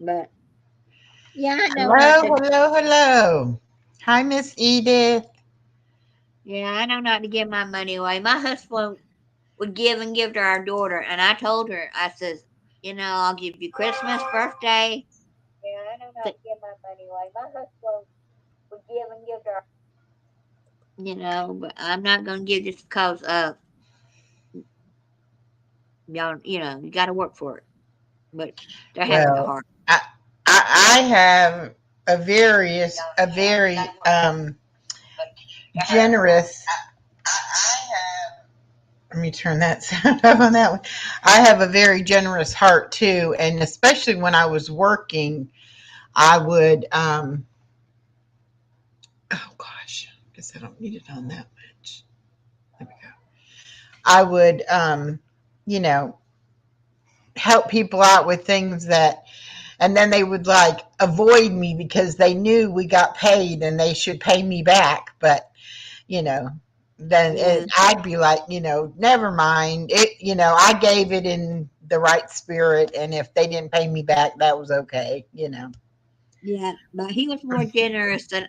But yeah, I know not Hello, to. hello, hello. Hi, Miss Edith. Yeah, I know not to give my money away. My husband would give and give to our daughter, and I told her, I says, I'll give you Christmas, birthday. Yeah, I know not to give my money away. My husband would give and give to our. But I'm not gonna give just because y'all. You got to work for it. But they're having a Well, hard. I have a very generous. Let me turn that sound up on that one. I have a very generous heart too, and especially when I was working, I would. Oh gosh, I guess I don't need it on that much. There we go. I would, you know, help people out with things that, and then they would like avoid me because they knew we got paid and they should pay me back. But, you know, then Yeah, I'd be like, never mind. I gave it in the right spirit. And if they didn't pay me back, that was okay. yeah. But he was more generous than,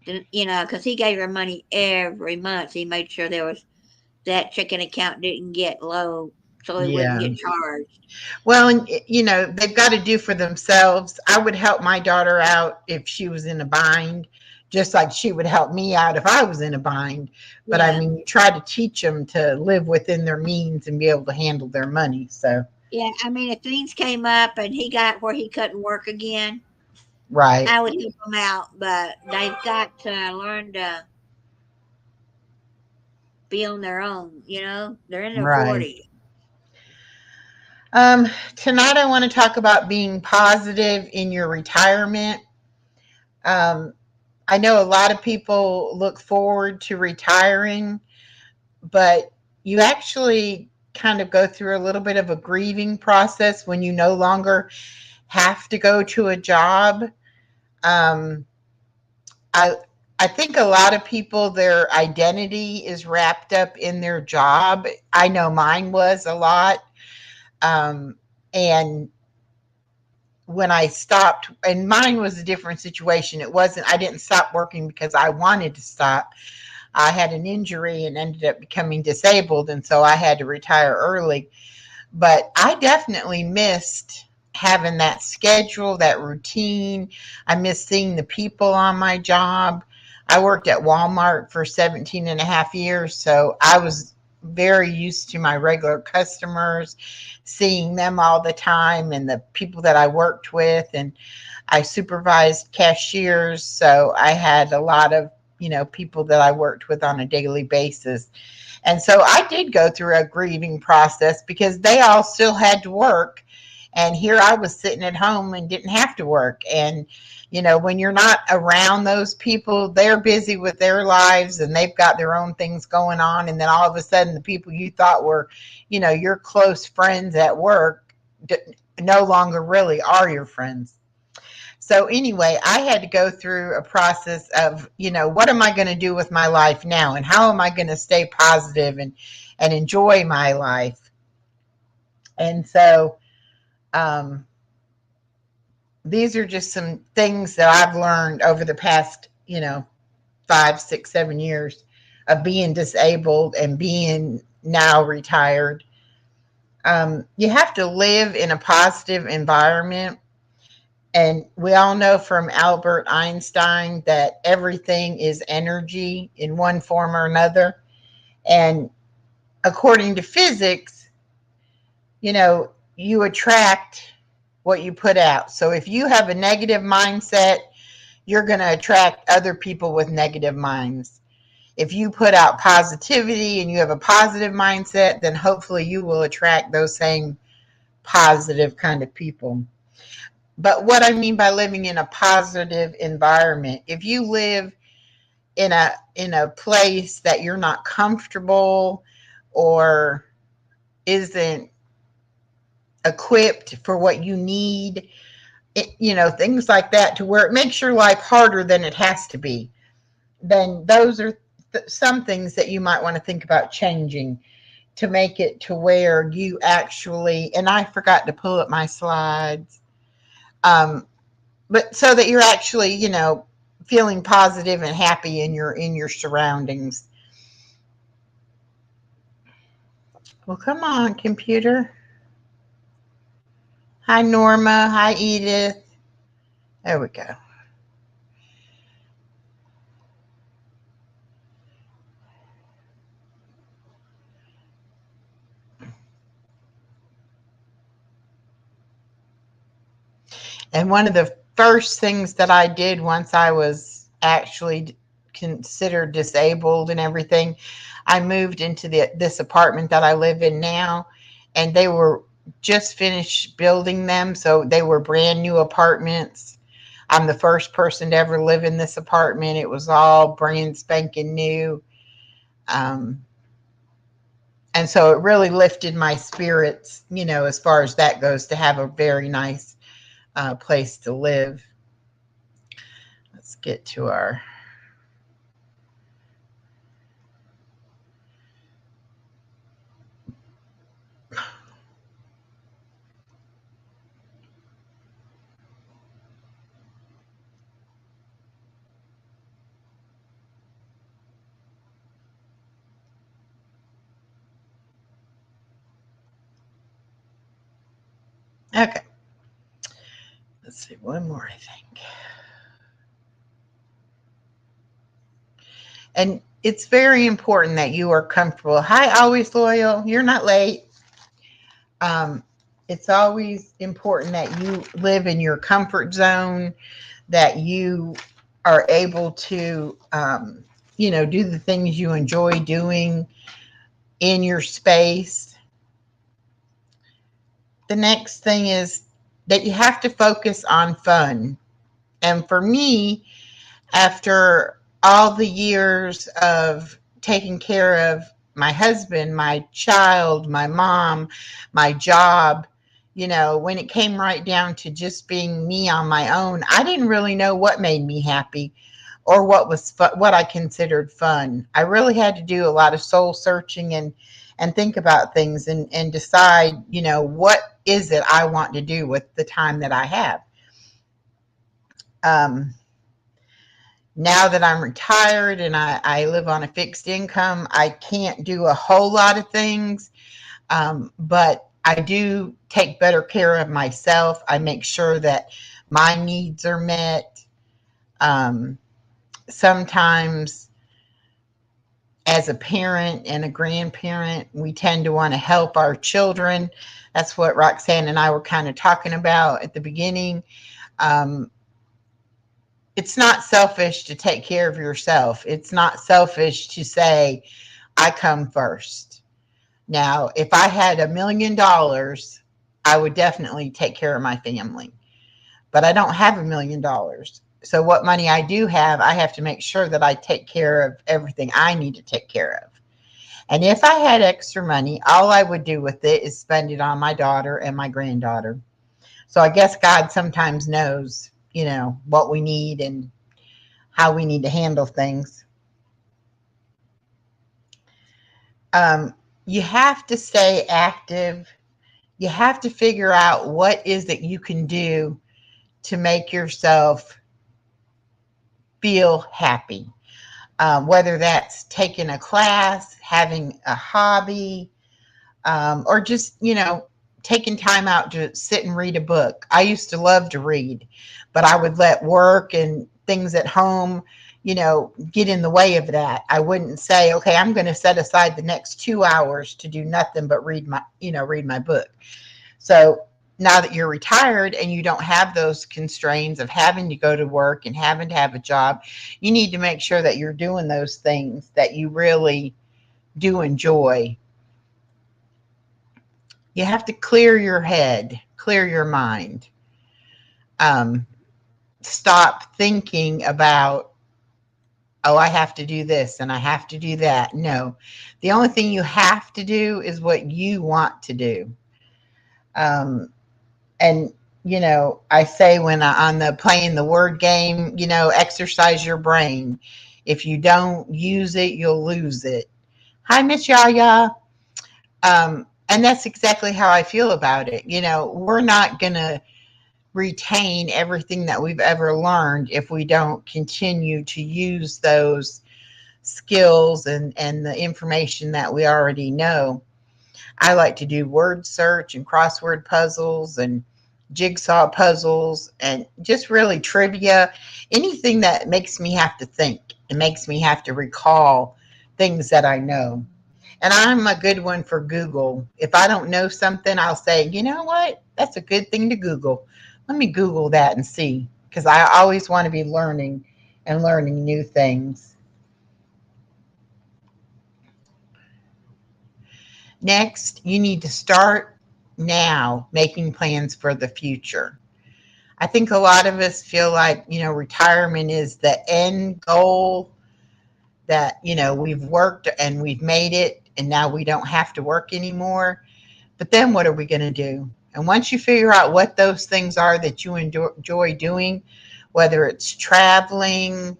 because he gave her money every month. He made sure there was that checking account didn't get low, so he wouldn't Yeah. get charged. Well, and they've got to do for themselves. I would help my daughter out if she was in a bind, just like she would help me out if I was in a bind. But I Yeah, mean, you try to teach them to live within their means and be able to handle their money. So, yeah. I mean, if things came up and he got where he couldn't work again, right, I would help them out. But they've got to learn to be on their own. They're in their right. 40s. Tonight I want to talk about being positive in your retirement. Um, I know a lot of people look forward to retiring, but you actually kind of go through a little bit of a grieving process when you no longer have to go to a job. Um, I I think a lot of people, their identity is wrapped up in their job. I know mine was a lot. And when I stopped, and mine was a different situation. It wasn't, I didn't stop working because I wanted to stop. I had an injury and ended up becoming disabled. And so I had to retire early. But I definitely missed having that schedule, that routine. I missed seeing the people on my job. I worked at Walmart for 17 and a half years. So I was very used to my regular customers, seeing them all the time and the people that I worked with. And I supervised cashiers. So I had a lot of, people that I worked with on a daily basis. And so I did go through a grieving process because they all still had to work. And here I was sitting at home and didn't have to work. And, when you're not around those people, they're busy with their lives and they've got their own things going on. And then all of a sudden, the people you thought were, your close friends at work no longer really are your friends. So anyway, I had to go through a process of, what am I going to do with my life now, and how am I going to stay positive and enjoy my life? And so um, these are just some things that I've learned over the past, 5, 6, 7 years of being disabled and being now retired. You have to live in a positive environment. And we all know from Albert Einstein that everything is energy in one form or another. And according to physics, you attract what you put out. So if you have a negative mindset, you're going to attract other people with negative minds. If you put out positivity and you have a positive mindset, then hopefully you will attract those same positive kind of people. But what I mean by living in a positive environment, if you live in a place that you're not comfortable or isn't equipped for what you need, things like that, to where it makes your life harder than it has to be, then those are some things that you might want to think about changing to make it to where you actually, and I forgot to pull up my slides. But so that you're actually, feeling positive and happy in your surroundings. Well, come on, computer. Hi, Norma. Hi, Edith. There we go. And one of the first things that I did once I was actually considered disabled and everything, I moved into this apartment that I live in now, and they were just finished building them, so they were brand new apartments. I'm the first person to ever live in this apartment. It was all brand spanking new. Um, and so it really lifted my spirits, as far as that goes, to have a very nice place to live. Let's get to our. Okay. Let's see, one more, I think. And it's very important that you are comfortable. Hi, always loyal. You're not late. It's always important that you live in your comfort zone, that you are able to, do the things you enjoy doing in your space. The next thing is that you have to focus on fun. And for me, after all the years of taking care of my husband, my child, my mom, my job, when it came right down to just being me on my own, I didn't really know what made me happy or what was what I considered fun. I really had to do a lot of soul searching and think about things and decide, what is it I want to do with the time that I have. Um, Now that I'm retired and I live on a fixed income, I can't do a whole lot of things, but I do take better care of myself. I make sure that my needs are met. Um, Sometimes, as a parent and a grandparent, we tend to want to help our children. That's what Roxanne and I were kind of talking about at the beginning. Um, it's not selfish to take care of yourself. It's not selfish to say, I come first. Now, if I had $1 million, I would definitely take care of my family. But I don't have $1 million. So what money I do have, I have to make sure that I take care of everything I need to take care of. And if I had extra money, all I would do with it is spend it on my daughter and my granddaughter. So I guess God sometimes knows, what we need and how we need to handle things. You have to stay active. You have to figure out what is that you can do to make yourself feel happy. Whether that's taking a class, having a hobby, or just, taking time out to sit and read a book. I used to love to read, but I would let work and things at home, get in the way of that. I wouldn't say, okay, I'm going to set aside the next 2 hours to do nothing but read my book. So now that you're retired and you don't have those constraints of having to go to work and having to have a job, you need to make sure that you're doing those things that you really do enjoy. You have to clear your head, clear your mind. Stop thinking about, oh, I have to do this and I have to do that. No, the only thing you have to do is what you want to do. And I say when on the playing the word game, exercise your brain. If you don't use it, you'll lose it. Hi, Miss Yaya. And that's exactly how I feel about it. We're not gonna retain everything that we've ever learned if we don't continue to use those skills and the information that we already know. I like to do word search and crossword puzzles and jigsaw puzzles and just really trivia, anything that makes me have to think and makes me have to recall things that I know. And I'm a good one for Google. If I don't know something, I'll say, you know what? That's a good thing to Google. Let me Google that and see, because I always want to be learning and learning new things. Next, you need to start now making plans for the future. I think a lot of us feel like, retirement is the end goal, that, we've worked and we've made it and now we don't have to work anymore. But then what are we going to do? And once you figure out what those things are that you enjoy doing, whether it's traveling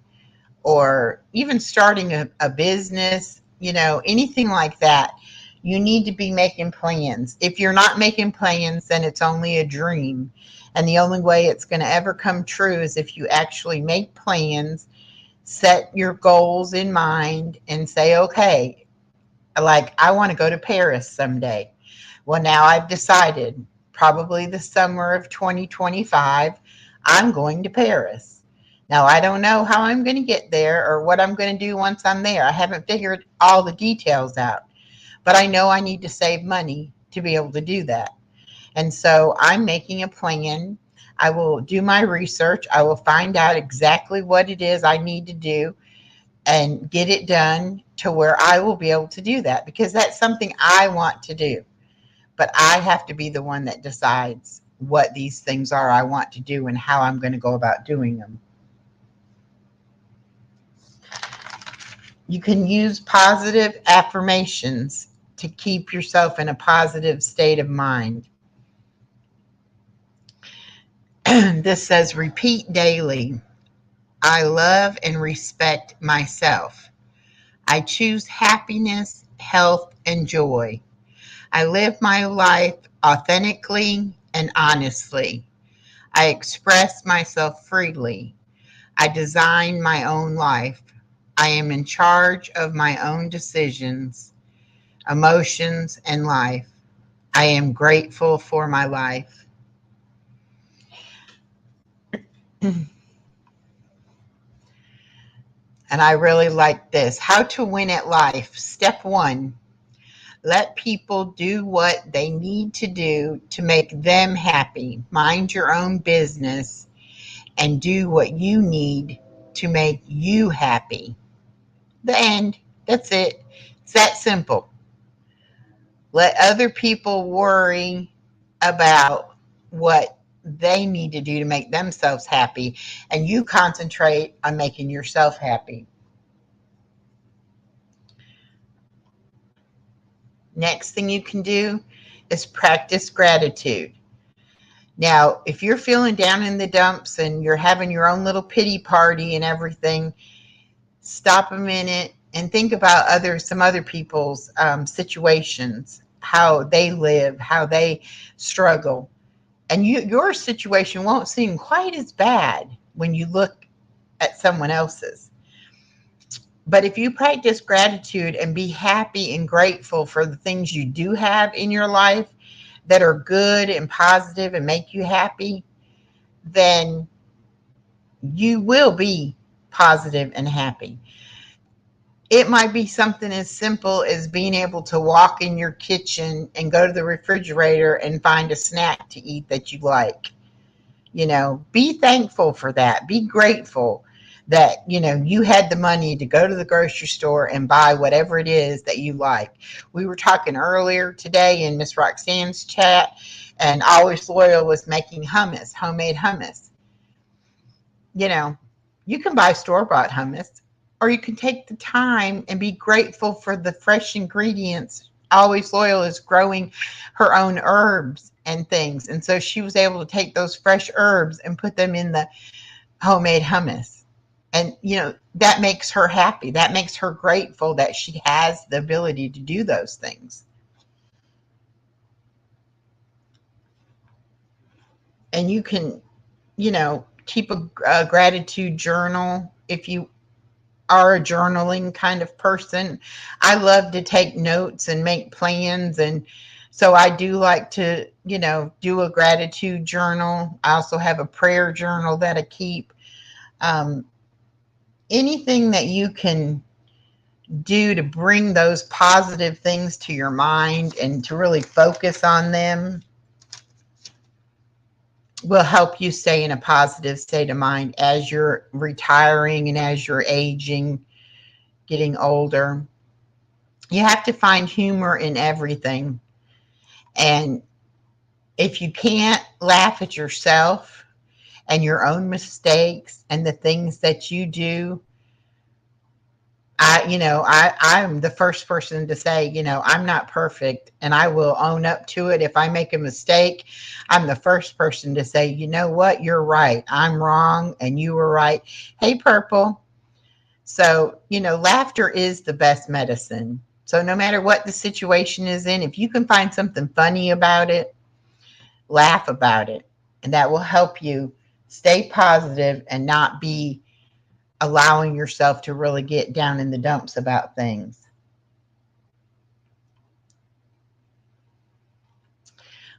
or even starting a business, anything like that, you need to be making plans. If you're not making plans, then it's only a dream. And the only way it's going to ever come true is if you actually make plans, set your goals in mind, and say, okay, like I want to go to Paris someday. Well, now I've decided probably the summer of 2025, I'm going to Paris. Now, I don't know how I'm going to get there or what I'm going to do once I'm there. I haven't figured all the details out, but I know I need to save money to be able to do that. And so I'm making a plan. I will do my research. I will find out exactly what it is I need to do and get it done to where I will be able to do that, because that's something I want to do. But I have to be the one that decides what these things are I want to do and how I'm going to go about doing them. You can use positive affirmations to keep yourself in a positive state of mind. This says, repeat daily. I love and respect myself. I choose happiness, health, and joy. I live my life authentically and honestly. I express myself freely. I design my own life. I am in charge of my own decisions, emotions, and life. I am grateful for my life. And I really like this. How to win at life. Step 1, let people do what they need to do to make them happy. Mind your own business and do what you need to make you happy. The end. That's it. It's that simple. Let other people worry about what they need to do to make themselves happy, and you concentrate on making yourself happy. Next thing you can do is practice gratitude. Now, if you're feeling down in the dumps and you're having your own little pity party and everything, stop a minute and think about some other people's situations, how they live, how they struggle. And your situation won't seem quite as bad when you look at someone else's. But if you practice gratitude and be happy and grateful for the things you do have in your life that are good and positive and make you happy, then you will be positive and happy. It might be something as simple as being able to walk in your kitchen and go to the refrigerator and find a snack to eat that you like. Be thankful for that. Be grateful that, you had the money to go to the grocery store and buy whatever it is that you like. We were talking earlier today in Miss Roxanne's chat, and Always Loyal was making hummus, homemade hummus. You can buy store-bought hummus, or you can take the time and be grateful for the fresh ingredients. Always Loyal is growing her own herbs and things. And so she was able to take those fresh herbs and put them in the homemade hummus. And, that makes her happy. That makes her grateful that she has the ability to do those things. And you can keep a gratitude journal if you are a journaling kind of person. I love to take notes and make plans. And so I do like to, do a gratitude journal. I also have a prayer journal that I keep. Um, Anything that you can do to bring those positive things to your mind and to really focus on them will help you stay in a positive state of mind as you're retiring and as you're aging, getting older. You have to find humor in everything. And if you can't laugh at yourself and your own mistakes and the things that you do, I'm the first person to say, I'm not perfect and I will own up to it. If I make a mistake, I'm the first person to say, you know what, you're right. I'm wrong and you were right. Hey, Purple. So, laughter is the best medicine. So no matter what the situation is in, if you can find something funny about it, laugh about it. And that will help you stay positive and not be allowing yourself to really get down in the dumps about things.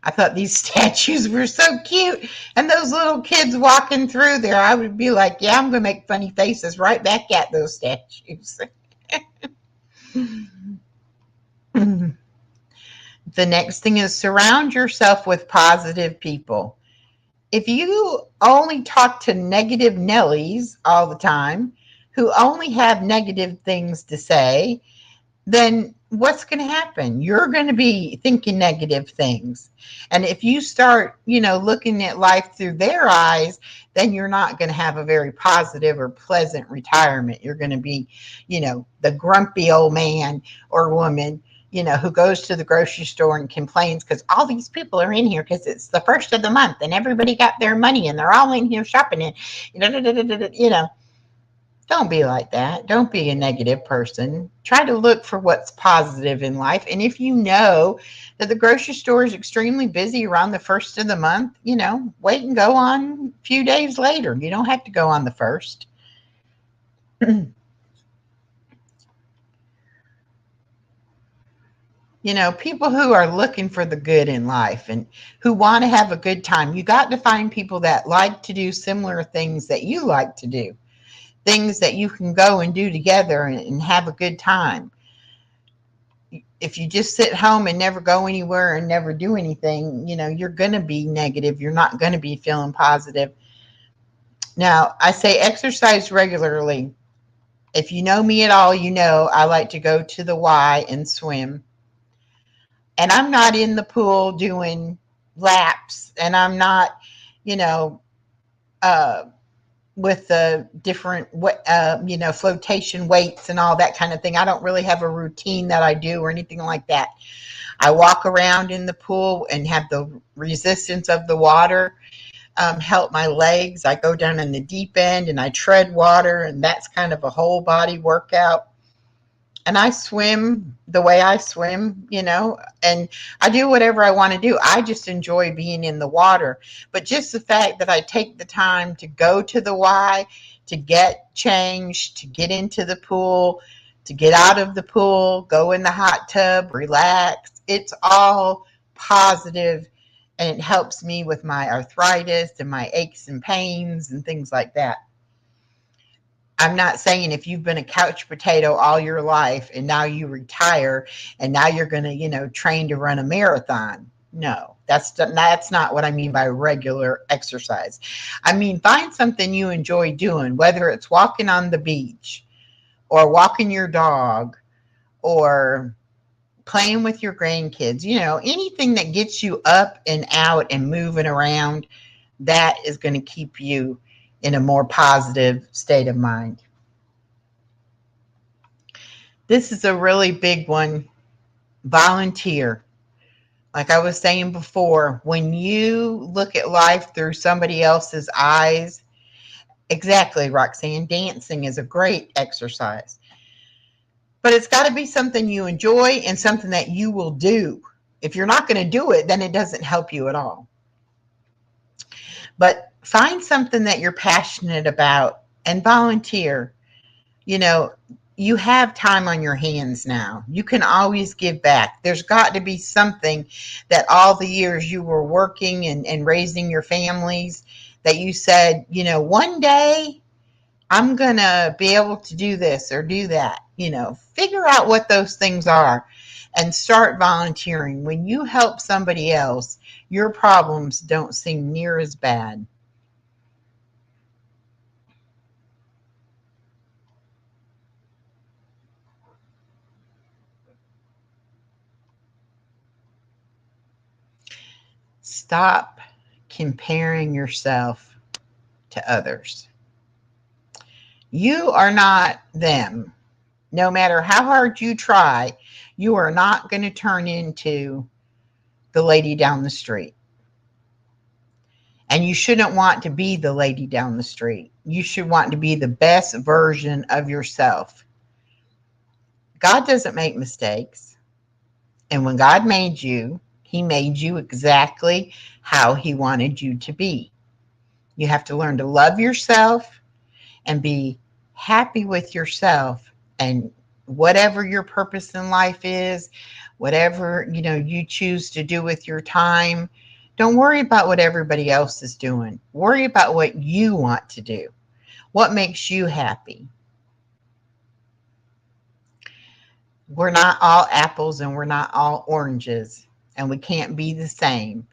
I thought these statues were so cute. And those little kids walking through there, I would be like, yeah, I'm going to make funny faces right back at those statues. The next thing is surround yourself with positive people. If you only talk to negative Nellies all the time, who only have negative things to say, then what's going to happen? You're going to be thinking negative things. And if you start, looking at life through their eyes, then you're not going to have a very positive or pleasant retirement. You're going to be, the grumpy old man or woman, who goes to the grocery store and complains because all these people are in here because it's the first of the month and everybody got their money and they're all in here shopping and, don't be like that. Don't be a negative person. Try to look for what's positive in life. And if you know that the grocery store is extremely busy around the first of the month, wait and go on a few days later. You don't have to go on the first. People who are looking for the good in life and who want to have a good time, you got to find people that like to do similar things that you like to do. Things that you can go and do together and have a good time. If you just sit home and never go anywhere and never do anything, you're going to be negative. You're not going to be feeling positive. Now, I say exercise regularly. If you know me at all, I like to go to the Y and swim. And I'm not in the pool doing laps, and I'm not, with the different, flotation weights and all that kind of thing. I don't really have a routine that I do or anything like that. I walk around in the pool and have the resistance of the water help my legs. I go down in the deep end and I tread water, and that's kind of a whole body workout. And I swim the way I swim, and I do whatever I want to do. I just enjoy being in the water. But just the fact that I take the time to go to the Y, to get changed, to get into the pool, to get out of the pool, go in the hot tub, relax, it's all positive, and it helps me with my arthritis and my aches and pains and things like that. I'm not saying if you've been a couch potato all your life and now you retire and now you're going to, train to run a marathon. No, that's not what I mean by regular exercise. I mean, find something you enjoy doing, whether it's walking on the beach or walking your dog or playing with your grandkids, anything that gets you up and out and moving around, that is going to keep you in a more positive state of mind. This is a really big one. Volunteer. Like I was saying before, when you look at life through somebody else's eyes, exactly, Roxanne, dancing is a great exercise. But it's got to be something you enjoy and something that you will do. If you're not going to do it, then it doesn't help you at all. But find something that you're passionate about and volunteer. You know, you have time on your hands now. You can always give back. There's got to be something that all the years you were working and raising your families that you said, one day I'm going to be able to do this or do that. Figure out what those things are and start volunteering. When you help somebody else, your problems don't seem near as bad. Stop comparing yourself to others. You are not them. No matter how hard you try, you are not going to turn into the lady down the street. And you shouldn't want to be the lady down the street. You should want to be the best version of yourself. God doesn't make mistakes. And when God made you, He made you exactly how He wanted you to be. You have to learn to love yourself and be happy with yourself, and whatever your purpose in life is, whatever you choose to do with your time, don't worry about what everybody else is doing. Worry about what you want to do, what makes you happy. We're not all apples and we're not all oranges, and we can't be the same.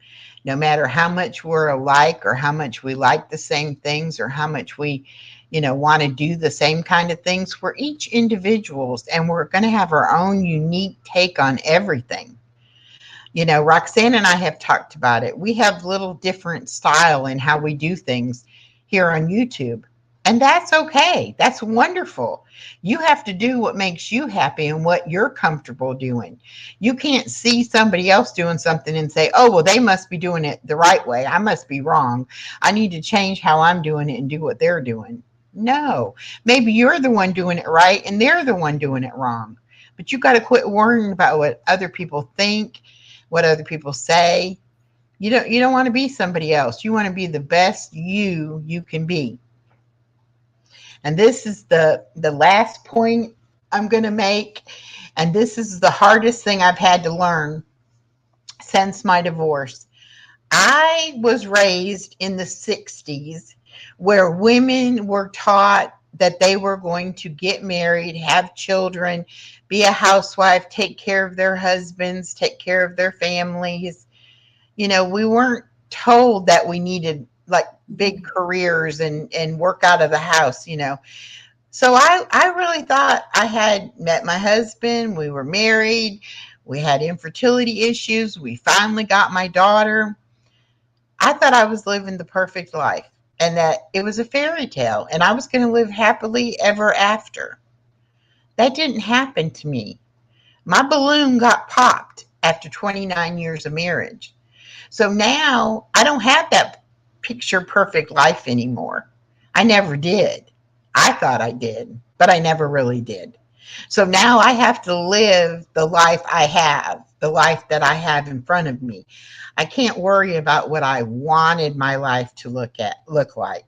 No matter how much we're alike or how much we like the same things or how much we want to do the same kind of things, we're each individuals and we're going to have our own unique take on everything. Roxanne and I have talked about it. We have little different style in how we do things here on YouTube. And that's okay. That's wonderful. You have to do what makes you happy and what you're comfortable doing. You can't see somebody else doing something and say, oh, well, they must be doing it the right way. I must be wrong. I need to change how I'm doing it and do what they're doing. No, maybe you're the one doing it right and they're the one doing it wrong. But you got to quit worrying about what other people think, what other people say. You don't want to be somebody else. You want to be the best you can be. And this is the last point I'm going to make. And this is the hardest thing I've had to learn since my divorce. I was raised in the 60s where women were taught that they were going to get married, have children, be a housewife, take care of their husbands, take care of their families. We weren't told that we needed like big careers and work out of the house. So I really thought I had met my husband. We were married. We had infertility issues. We finally got my daughter. I thought I was living the perfect life and that it was a fairy tale and I was going to live happily ever after. That didn't happen to me. My balloon got popped after 29 years of marriage. So now I don't have that picture perfect life anymore. I never did. I thought I did, but I never really did. So now I have to live the life I have, the life that I have in front of me. I can't worry about what I wanted my life to look like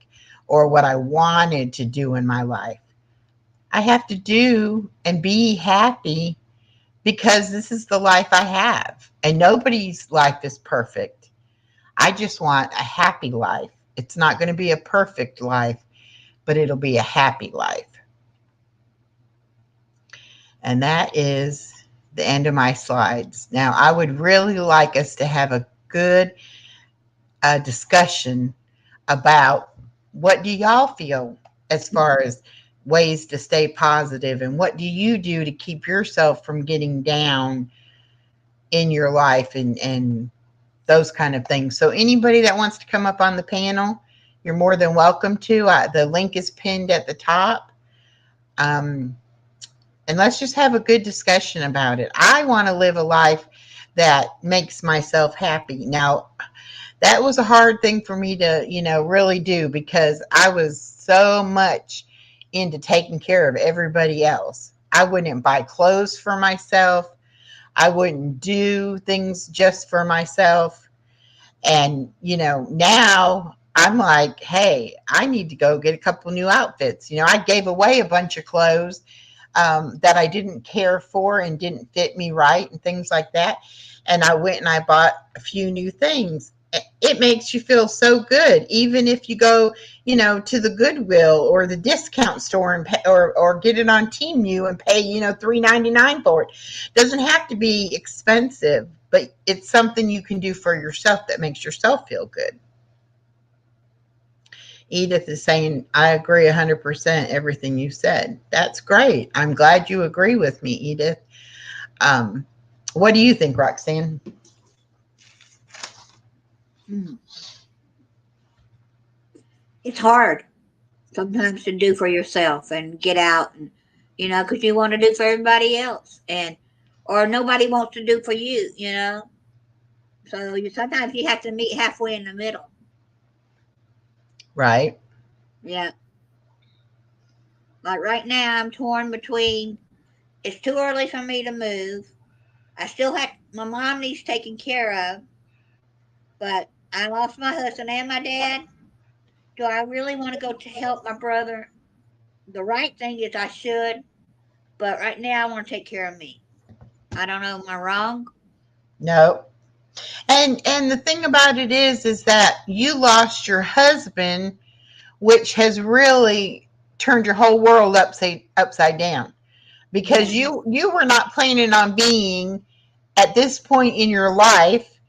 or what I wanted to do in my life. I have to do and be happy because this is the life I have. And nobody's life is perfect. I just want a happy life. It's not going to be a perfect life, but it'll be a happy life. And that is the end of my slides. Now, I would really like us to have a good discussion about what do y'all feel as far as ways to stay positive, and what do you do to keep yourself from getting down in your life and those kind of things. So anybody that wants to come up on the panel, you're more than welcome to. The link is pinned at the top. And let's just have a good discussion about it. I want to live a life that makes myself happy. Now, that was a hard thing for me to, really do because I was so much into taking care of everybody else. I wouldn't buy clothes for myself. I wouldn't do things just for myself. And, now I'm like, hey, I need to go get a couple new outfits. I gave away a bunch of clothes that I didn't care for and didn't fit me right and things like that. And I went and I bought a few new things. It makes you feel so good, even if you go, to the Goodwill or the discount store and pay, or get it on Temu and pay, $3.99 for it. Doesn't have to be expensive, but it's something you can do for yourself that makes yourself feel good. Edith is saying, I agree 100% everything you said. That's great. I'm glad you agree with me, Edith. What do you think, Roxanne? It's hard sometimes to do for yourself and get out and, because you want to do for everybody else or nobody wants to do for you. So sometimes you have to meet halfway in the middle. Right. Yeah. Like right now, I'm torn between it's too early for me to move. I still have my mom needs taken care of, but I lost my husband and my dad. Do I really want to go to help my brother? The right thing is I should, but right now I want to take care of me. I don't know. Am I wrong? No. And the thing about it is that you lost your husband, which has really turned your whole world upside down, because Yeah. you were not planning on being at this point in your life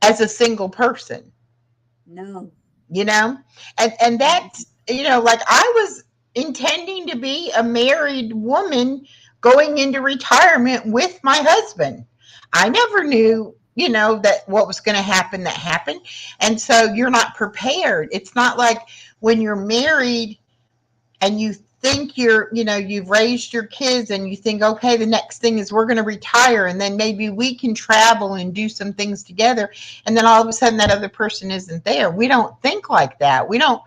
as a single person. No. you know and that's, like I was intending to be a married woman going into retirement with my husband. I never knew, that what was going to happen that happened. And so you're not prepared. It's not like when you're married and you think you've raised your kids and you think, okay, the next thing is we're going to retire and then maybe we can travel and do some things together, and then all of a sudden that other person isn't there. We don't think like that. We don't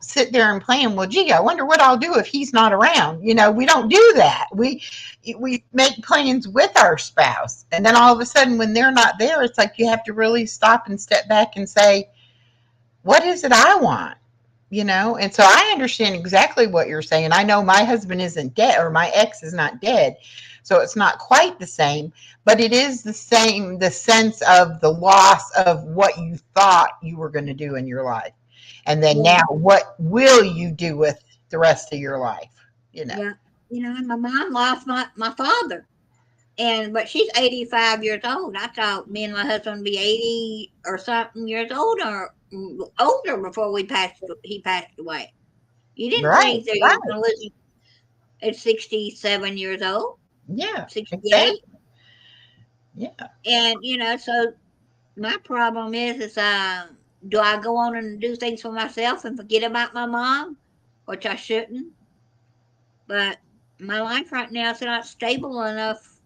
sit there and plan, well, gee, I wonder what I'll do if he's not around. We don't do that. We make plans with our spouse, and then all of a sudden when they're not there, it's like you have to really stop and step back and say, what is it I want? And so I understand exactly what you're saying. I know my husband isn't dead, or my ex is not dead, so it's not quite the same, but it is the same, the sense of the loss of what you thought you were going to do in your life, and then Yeah. now what will you do with the rest of your life? Yeah. And my mom lost my father. But she's 85 years old. I thought me and my husband would be 80 or something years older before he passed away. You didn't Right, think that you right. were going to live at 67 years old, Yeah, 68. exactly. Yeah. So my problem is do I go on and do things for myself and forget about my mom, which I shouldn't? But my life right now is not stable enough.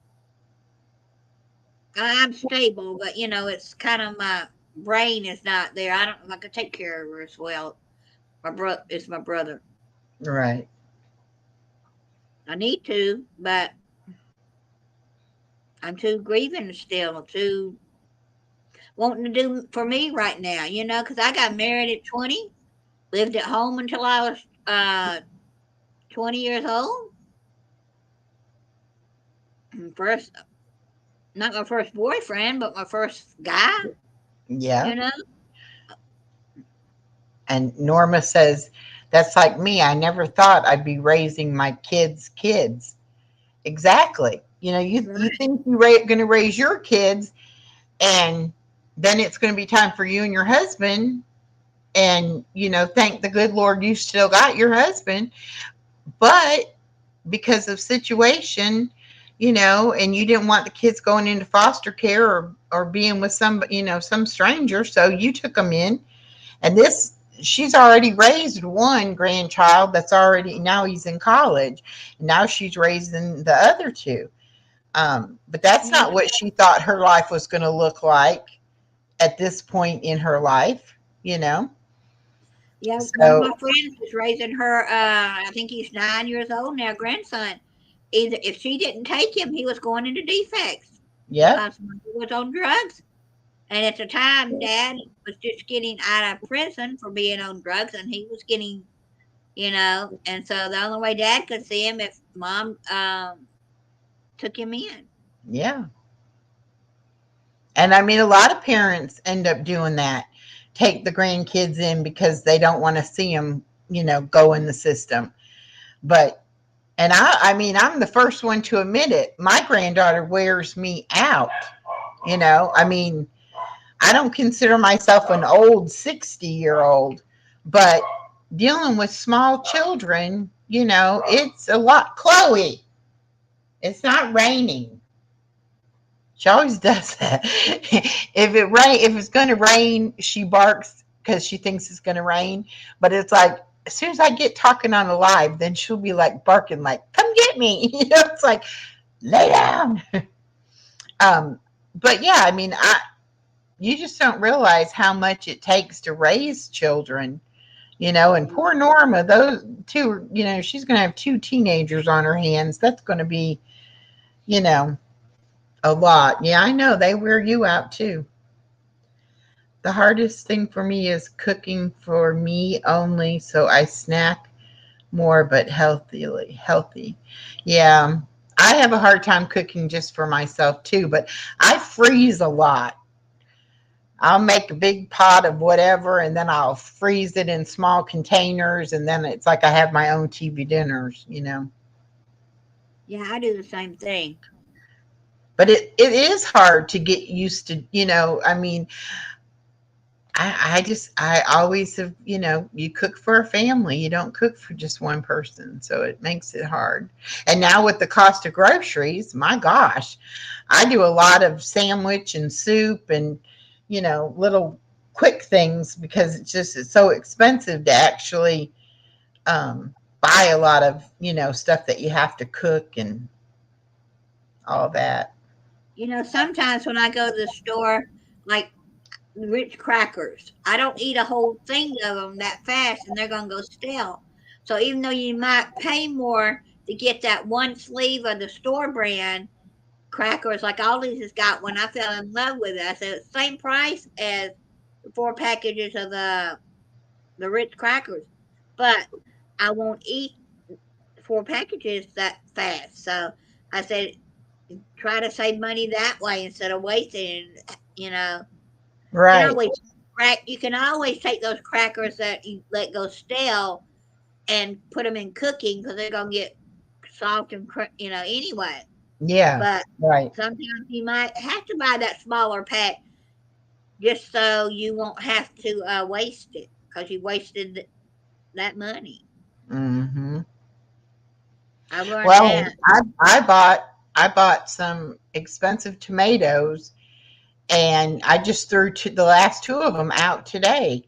I'm stable, but it's kind of my brain is not there. I don't know if I could take care of her as well. My brother is my brother. Right. I need to, but I'm too grieving still, too wanting to do for me right now, because I got married at 20, lived at home until I was 20 years old. First, not my first boyfriend, but my first guy, Yeah. you know? And Norma says, that's like me. I never thought I'd be raising my kids. Exactly. You Right. think you're going to raise your kids, and then it's going to be time for you and your husband. And, thank the good Lord you still got your husband. But because of situation, and you didn't want the kids going into foster care or being with some stranger. So you took them in. And she's already raised one grandchild that's already, now he's in college. And now she's raising the other two. But that's Yeah. not what she thought her life was going to look like at this point in her life, you know? Yeah, one of So, my friends is raising her. I think he's 9 years old now. Grandson. Either if she didn't take him, he was going into defects yep, because he was on drugs. And at the time, Dad was just getting out of prison for being on drugs, and he was getting, and so the only way Dad could see him if Mom took him in. Yeah. And I mean, a lot of parents end up doing that, take the grandkids in because they don't want to see them, go in the system. But, and I mean, I'm the first one to admit it. My granddaughter wears me out. I mean, I don't consider myself an old 60-year-old, but dealing with small children, it's a lot. Chloe, it's not raining. She always does that. If it's going to rain, she barks because she thinks it's going to rain. But it's like as soon as I get talking on a live, then she'll be like barking, like "Come get me!" It's like lay down. But yeah, I mean, you just don't realize how much it takes to raise children. And poor Norma, those two, she's going to have 2 teenagers on her hands. That's going to be, a lot. Yeah, I know. They wear you out too. The hardest thing for me is cooking for me only, so I snack more but healthy. Yeah. I have a hard time cooking just for myself too, but I freeze a lot. I'll make a big pot of whatever and then I'll freeze it in small containers and then it's like I have my own TV dinners. Yeah, I do the same thing. But it is hard to get used to, I mean, I always have, you cook for a family. You don't cook for just one person. So it makes it hard. And now with the cost of groceries, my gosh, I do a lot of sandwich and soup and, little quick things because it's so expensive to actually buy a lot of, stuff that you have to cook and all that. Sometimes when I go to the store, like Ritz crackers, I don't eat a whole thing of them that fast, and they're gonna go stale. So even though you might pay more to get that one sleeve of the store brand crackers, like Aldi's has got one, I fell in love with it. I said same price as the 4 packages of the Ritz crackers, but I won't eat 4 packages that fast. So I said try to save money that way instead of wasting. You know, you can Right. always you can always take those crackers that you let go stale and put them in cooking because they're gonna get soft and anyway. Yeah. But Right. sometimes you might have to buy that smaller pack just so you won't have to waste it because you wasted that money. Mm-hmm. I learned Well, that. I bought some expensive tomatoes, and I just threw the last 2 of them out today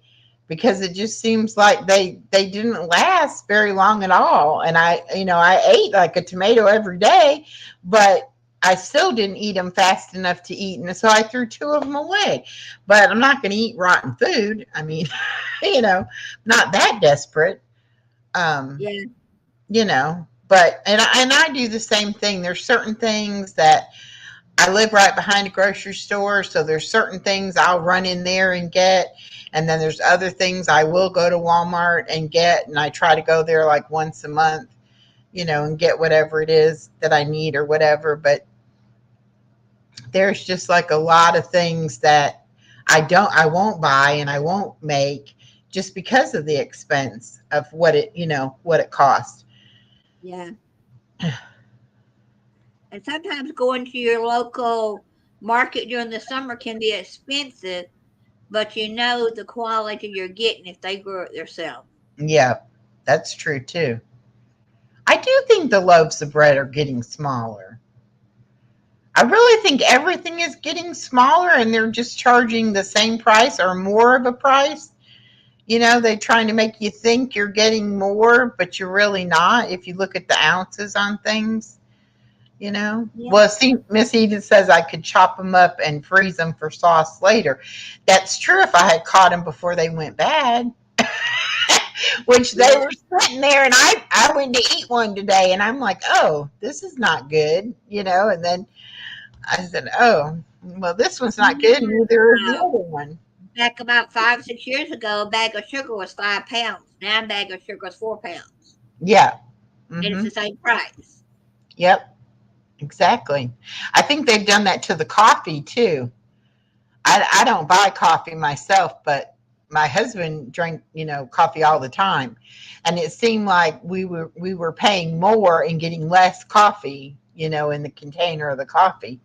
because it just seems like they didn't last very long at all. And I ate like a tomato every day, but I still didn't eat them fast enough to eat, and so I threw 2 of them away. But I'm not going to eat rotten food. I mean, not that desperate. Um, Yeah, but and I do the same thing. There's certain things that I live right behind a grocery store, so there's certain things I'll run in there and get, and then there's other things I will go to Walmart and get, and I try to go there like once a month, and get whatever it is that I need or whatever. But there's just like a lot of things that I won't buy and I won't make just because of the expense of what it costs. yeah. And sometimes going to your local market during the summer can be expensive, but you know the quality you're getting if they grow it themselves. Yeah, that's true too. I do think the loaves of bread are getting smaller. I really think everything is getting smaller and they're just charging the same price or more of a price. They're trying to make you think you're getting more, but you're really not if you look at the ounces on things. Yeah. Well, see, Miss Edith says I could chop them up and freeze them for sauce later. That's true if I had caught them before they went bad. Which they Yeah. were sitting there, and I went to eat one today, and I'm like, oh, this is not good. And then I said, oh. Well, this one's not good. Neither is the Uh, other one. Back about 5, 6 years ago, a bag of sugar was 5 pounds. Now a bag of sugar is 4 pounds, Yeah. and it's Mm-hmm. the same price. Yep. Exactly. I think they've done that to the coffee too. I don't buy coffee myself, but my husband drank, coffee all the time. And it seemed like we were paying more and getting less coffee, in the container of the coffee.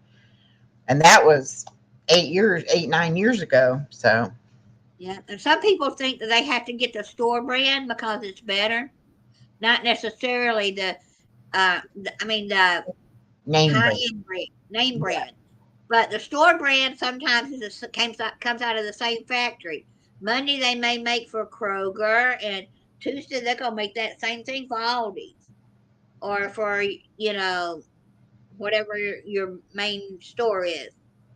And that was 8, 9 years ago. So Yeah, and some people think that they have to get the store brand because it's better. Not necessarily the name high brand. end brand, name Yeah. brand. But the store brand sometimes comes out of the same factory. Monday they may make for Kroger, and Tuesday they're gonna make that same thing for Aldi's or for whatever your main store is.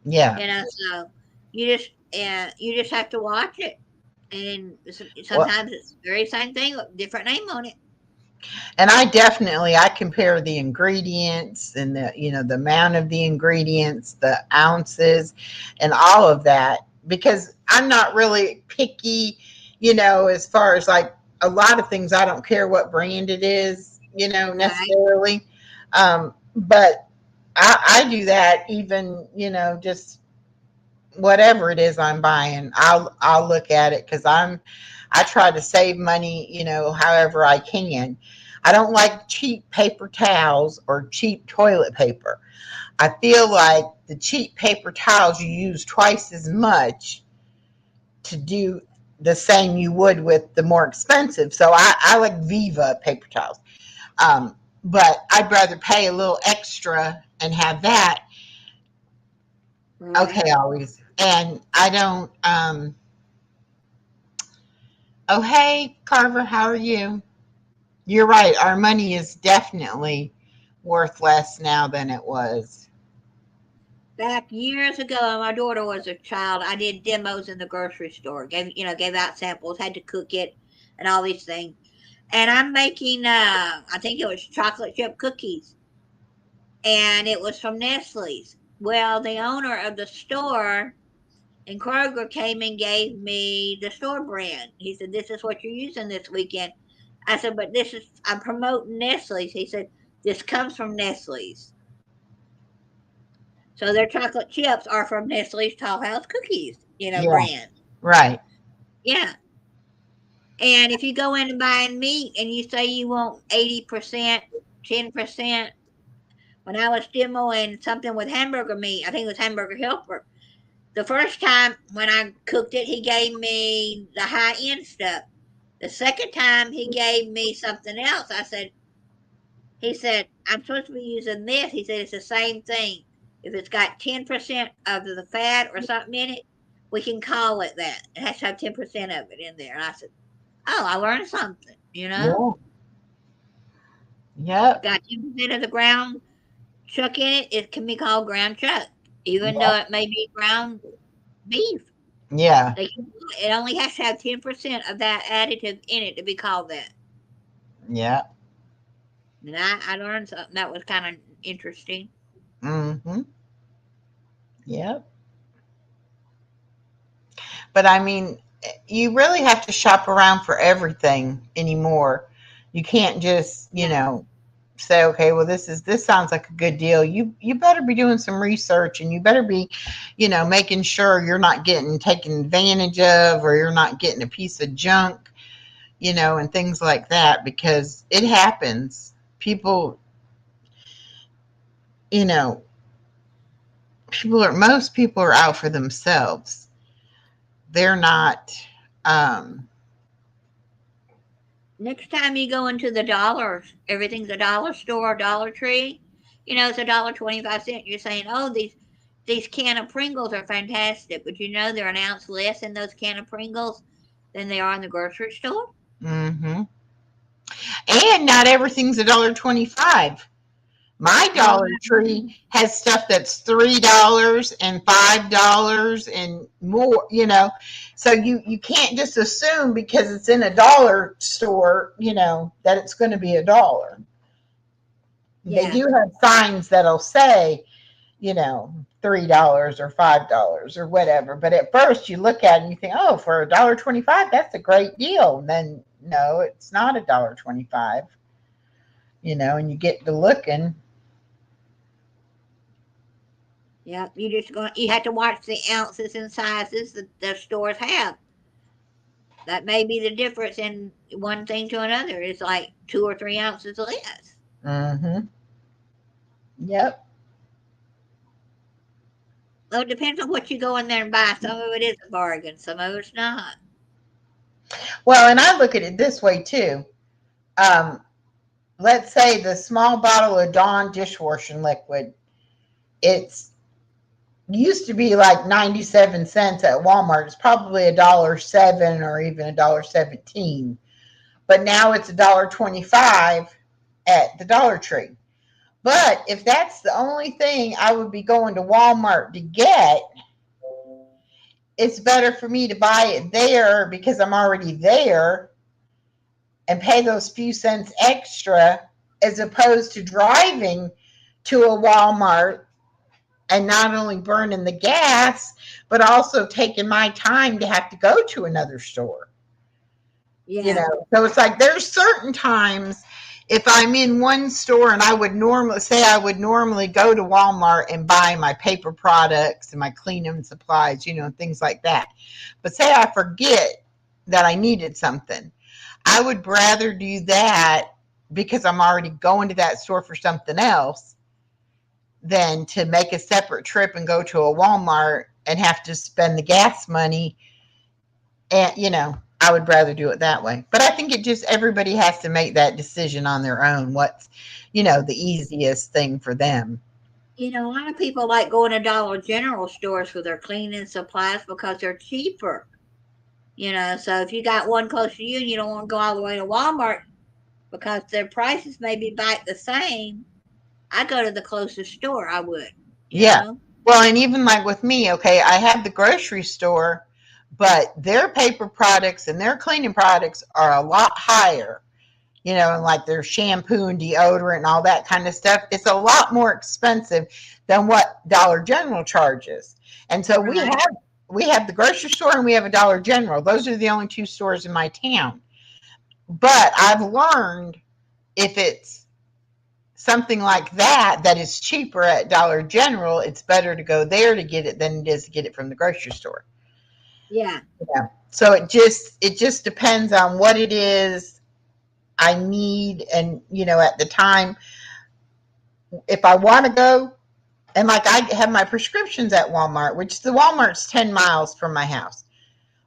Yeah. So you just have to watch it, and Well, sometimes it's the very same thing with different name on it. and I compare the ingredients and the amount of the ingredients, the ounces, and all of that because I'm not really picky, as far as like a lot of things. I don't care what brand it is, Right? necessarily. But I do that even, just whatever it is I'm buying. I'll look at it because I try to save money, however I can. I don't like cheap paper towels or cheap toilet paper. I feel like the cheap paper towels you use twice as much to do the same you would with the more expensive. So I like Viva paper towels. But I'd rather pay a little extra and have that. Right. Okay, always. And I don't oh hey Carver, how are you? You're right. Our money is definitely worth less now than it was. Back years ago, when my daughter was a child, I did demos in the grocery store. Gave out samples, had to cook it, and all these things. And I'm making, I think it was chocolate chip cookies, and it was from Nestle's. Well, the owner of the store in Kroger came and gave me the store brand. He said, "This is what you're using this weekend." I said, "But I'm promoting Nestle's." He said, "This comes from Nestle's." So their chocolate chips are from Nestle's Tall House Cookies, Yeah, brand. right. Yeah. And if you go in and buy meat and you say you want 80%, 10%, when I was demoing something with hamburger meat, I think it was Hamburger Helper. The first time when I cooked it, he gave me the high end stuff. The second time he gave me something else. He said, I'm supposed to be using this. He said, it's the same thing. If it's got 10% of the fat or something in it, we can call it that. It has to have 10% of it in there. And I said, oh, I learned something. Yeah. Yep. Got 10% of the ground chuck in it, it can be called ground chuck, even though Yep. it may be ground beef. Yeah. It only has to have 10% of that additive in it to be called that. Yeah. And I learned something that was kind of interesting. Mm-hmm. Yep. But I mean, you really have to shop around for everything anymore. You can't just, Yeah. say, okay, well, this sounds like a good deal. You better be doing some research, and you better be, making sure you're not getting taken advantage of, or you're not getting a piece of junk, and things like that, because it happens. People, you know, most people are out for themselves. They're not, um, Next time you go into the dollars, everything's a dollar store, Dollar Tree. It's $1.25. You're saying, oh, these can of Pringles are fantastic, but they're an ounce less in those can of Pringles than they are in the grocery store. hmm and not everything's $1.25. My No, Dollar Tree has stuff that's $3 and $5 and more, So you can't just assume because it's in a dollar store, that it's going to be $1. They yeah, do have signs that'll say, $3 or $5 or whatever. But at first you look at it and you think, oh, for $1.25, that's a great deal. And then no, it's not $1.25. And you get to looking. Yeah, you have to watch the ounces and sizes that the stores have. That may be the difference in one thing to another. It's like 2 or 3 ounces less. Mm-hmm. Yep. Well, it depends on what you go in there and buy. Some of it is a bargain, some of it's not. Well, and I look at it this way too. Let's say the small bottle of Dawn dishwashing liquid, it's used to be like 97 cents at Walmart. It's probably $1.07 or even $1.17. But now it's $1.25 at the Dollar Tree. But if that's the only thing I would be going to Walmart to get, it's better for me to buy it there because I'm already there and pay those few cents extra, as opposed to driving to a Walmart and not only burning the gas, but also taking my time to have to go to another store. Yeah. So it's like there's certain times if I'm in one store and I would normally go to Walmart and buy my paper products and my cleaning supplies, things like that. But say I forget that I needed something, I would rather do that because I'm already going to that store for something else than to make a separate trip and go to a Walmart and have to spend the gas money. And, I would rather do it that way. But I think everybody has to make that decision on their own. What's, the easiest thing for them. A lot of people like going to Dollar General stores for their cleaning supplies because they're cheaper. So if you got one close to you and you don't want to go all the way to Walmart because their prices may be back the same, I go to the closest store. I would. Yeah. Well, and even like with me, okay, I have the grocery store, but their paper products and their cleaning products are a lot higher, and like their shampoo and deodorant and all that kind of stuff. It's a lot more expensive than what Dollar General charges. And so we have the grocery store and we have a Dollar General. Those are the only 2 stores in my town. But I've learned if it's something like that is cheaper at Dollar General, it's better to go there to get it than it is to get it from the grocery store. Yeah. So it just depends on what it is I need, and at the time, if I want to go, and like I have my prescriptions at Walmart, which the Walmart's 10 miles from my house.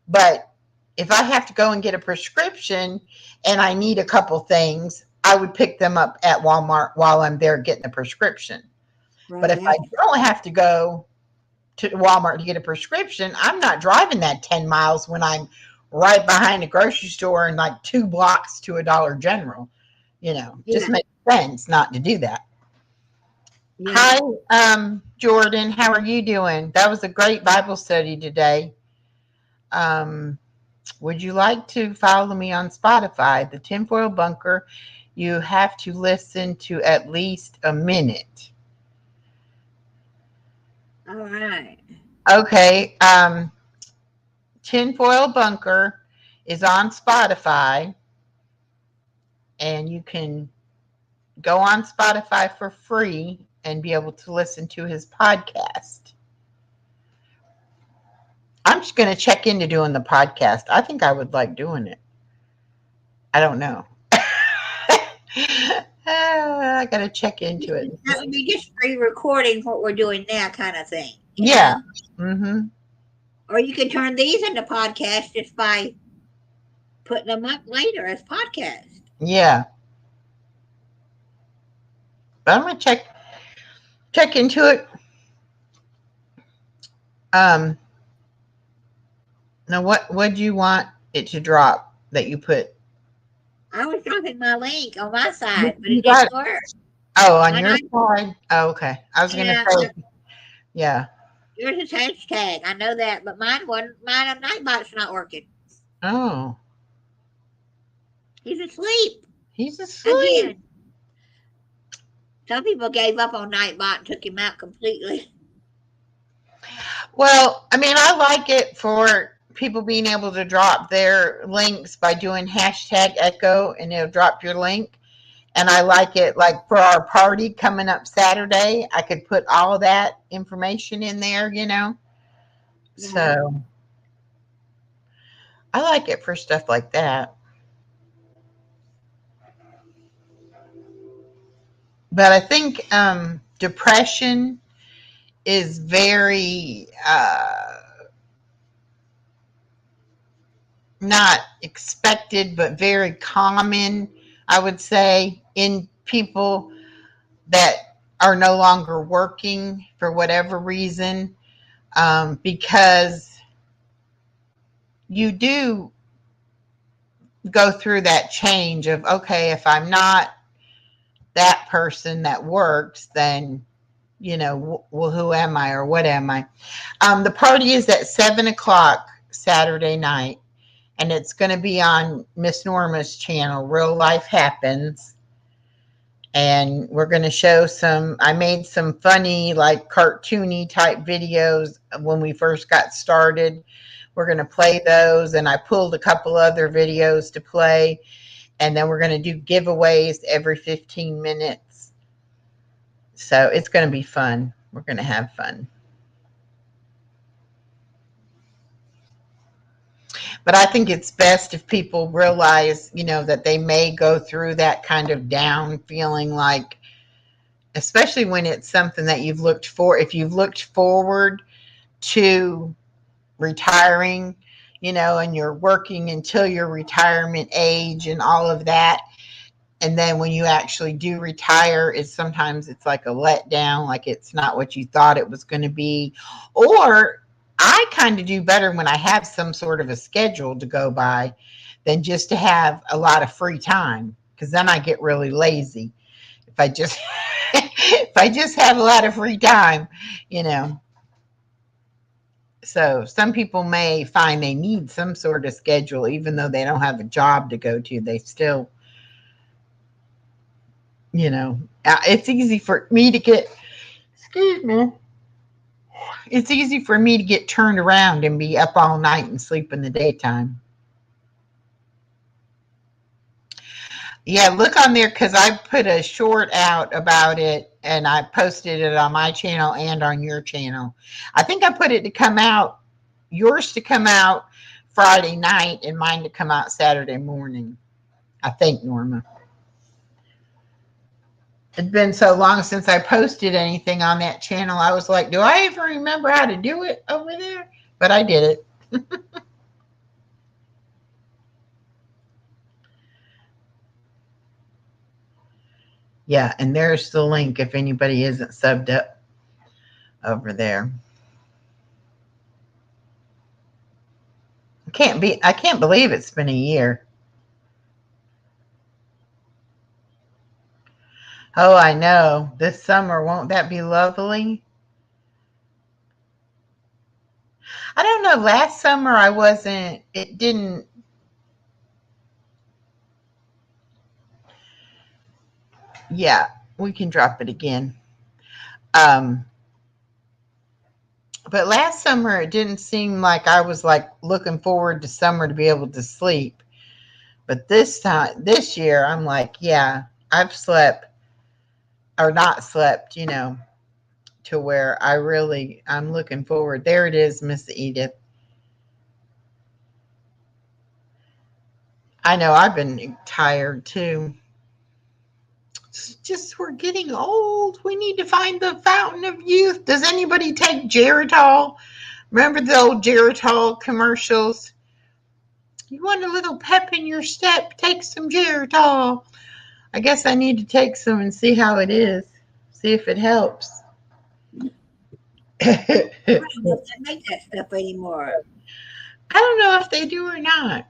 But if I have to go and get a prescription and I need a couple things, I would pick them up at Walmart while I'm there getting a prescription. Right. But if I don't have to go to Walmart to get a prescription, I'm not driving that 10 miles when I'm right behind a grocery store and like 2 blocks to a Dollar General. Just makes sense not to do that. Yeah. Hi, Jordan. How are you doing? That was a great Bible study today. Would you like to follow me on Spotify? The Tinfoil Bunker. You have to listen to at least a minute. All right. Okay. Tinfoil Bunker is on Spotify, and you can go on Spotify for free and be able to listen to his podcast. I'm just going to check into doing the podcast. I think I would like doing it. I don't know. I got to check into it. That would be just re-recording what we're doing now, kind of thing. Yeah. Mm-hmm. Or you can turn these into podcasts just by putting them up later as podcasts. Yeah. But I'm going to check into it. Now, what do you want it to drop that you put? I was dropping my link on my side, but it didn't work. Oh, on your side? Oh, okay. I was going to say, yeah. Yours is hashtag. I know that, but mine wasn't. Mine on Nightbot's not working. Oh. He's asleep. He's asleep. Again. Some people gave up on Nightbot and took him out completely. Well, I mean, I like it for people being able to drop their links by doing hashtag echo and it'll drop your link. And I like it like for our party coming up Saturday, I could put all of that information in there, you know. Yeah. So I like it for stuff like that. But I think depression is very not expected, but very common, I would say, in people that are no longer working for whatever reason, because you do go through that change of, okay, if I'm not that person that works, then, you know, well, who am I or what am I? The party is at 7 o'clock Saturday night, and it's going to be on Miss Norma's channel, Real Life Happens. And we're going to show I made some funny, like cartoony type videos when we first got started. We're going to play those, and I pulled a couple other videos to play. And then we're going to do giveaways every 15 minutes. So it's going to be fun. We're going to have fun. But I think it's best if people realize, you know, that they may go through that kind of down feeling, like, especially when it's something that you've looked for. If you've looked forward to retiring, you know, and you're working until your retirement age and all of that. And then when you actually do retire, sometimes it's like a letdown, like it's not what you thought it was going to be. Or I kind of do better when I have some sort of a schedule to go by than just to have a lot of free time, because then I get really lazy. If I just if I just have a lot of free time, you know. So some people may find they need some sort of schedule, even though they don't have a job to go to. They still, you know, it's easy for me to get, excuse me, it's easy for me to get turned around and be up all night and sleep in the daytime. Yeah, look on there, because I put a short out about it and I posted it on my channel and on your channel. I think I put it to come out, yours to come out Friday night and mine to come out Saturday morning. I think, Norma. It's been so long since I posted anything on that channel. I was like, do I even remember how to do it over there? But I did it. Yeah, and there's the link if anybody isn't subbed up over there. I can't believe it's been a year. Oh, I know. This summer, won't that be lovely? I don't know. Last summer it didn't. Yeah, we can drop it again. But last summer it didn't seem like I was like looking forward to summer to be able to sleep. But this year, I'm like, yeah, I've slept or not slept, you know, to where I'm looking forward. There it is, Miss Edith. I know I've been tired too. It's just we're getting old. We need to find the fountain of youth. Does anybody take Geritol? Remember the old Geritol commercials? You want a little pep in your step? Take some Geritol. I guess I need to take some and see how it is. See if it helps. I don't know if they make that stuff anymore. I don't know if they do or not.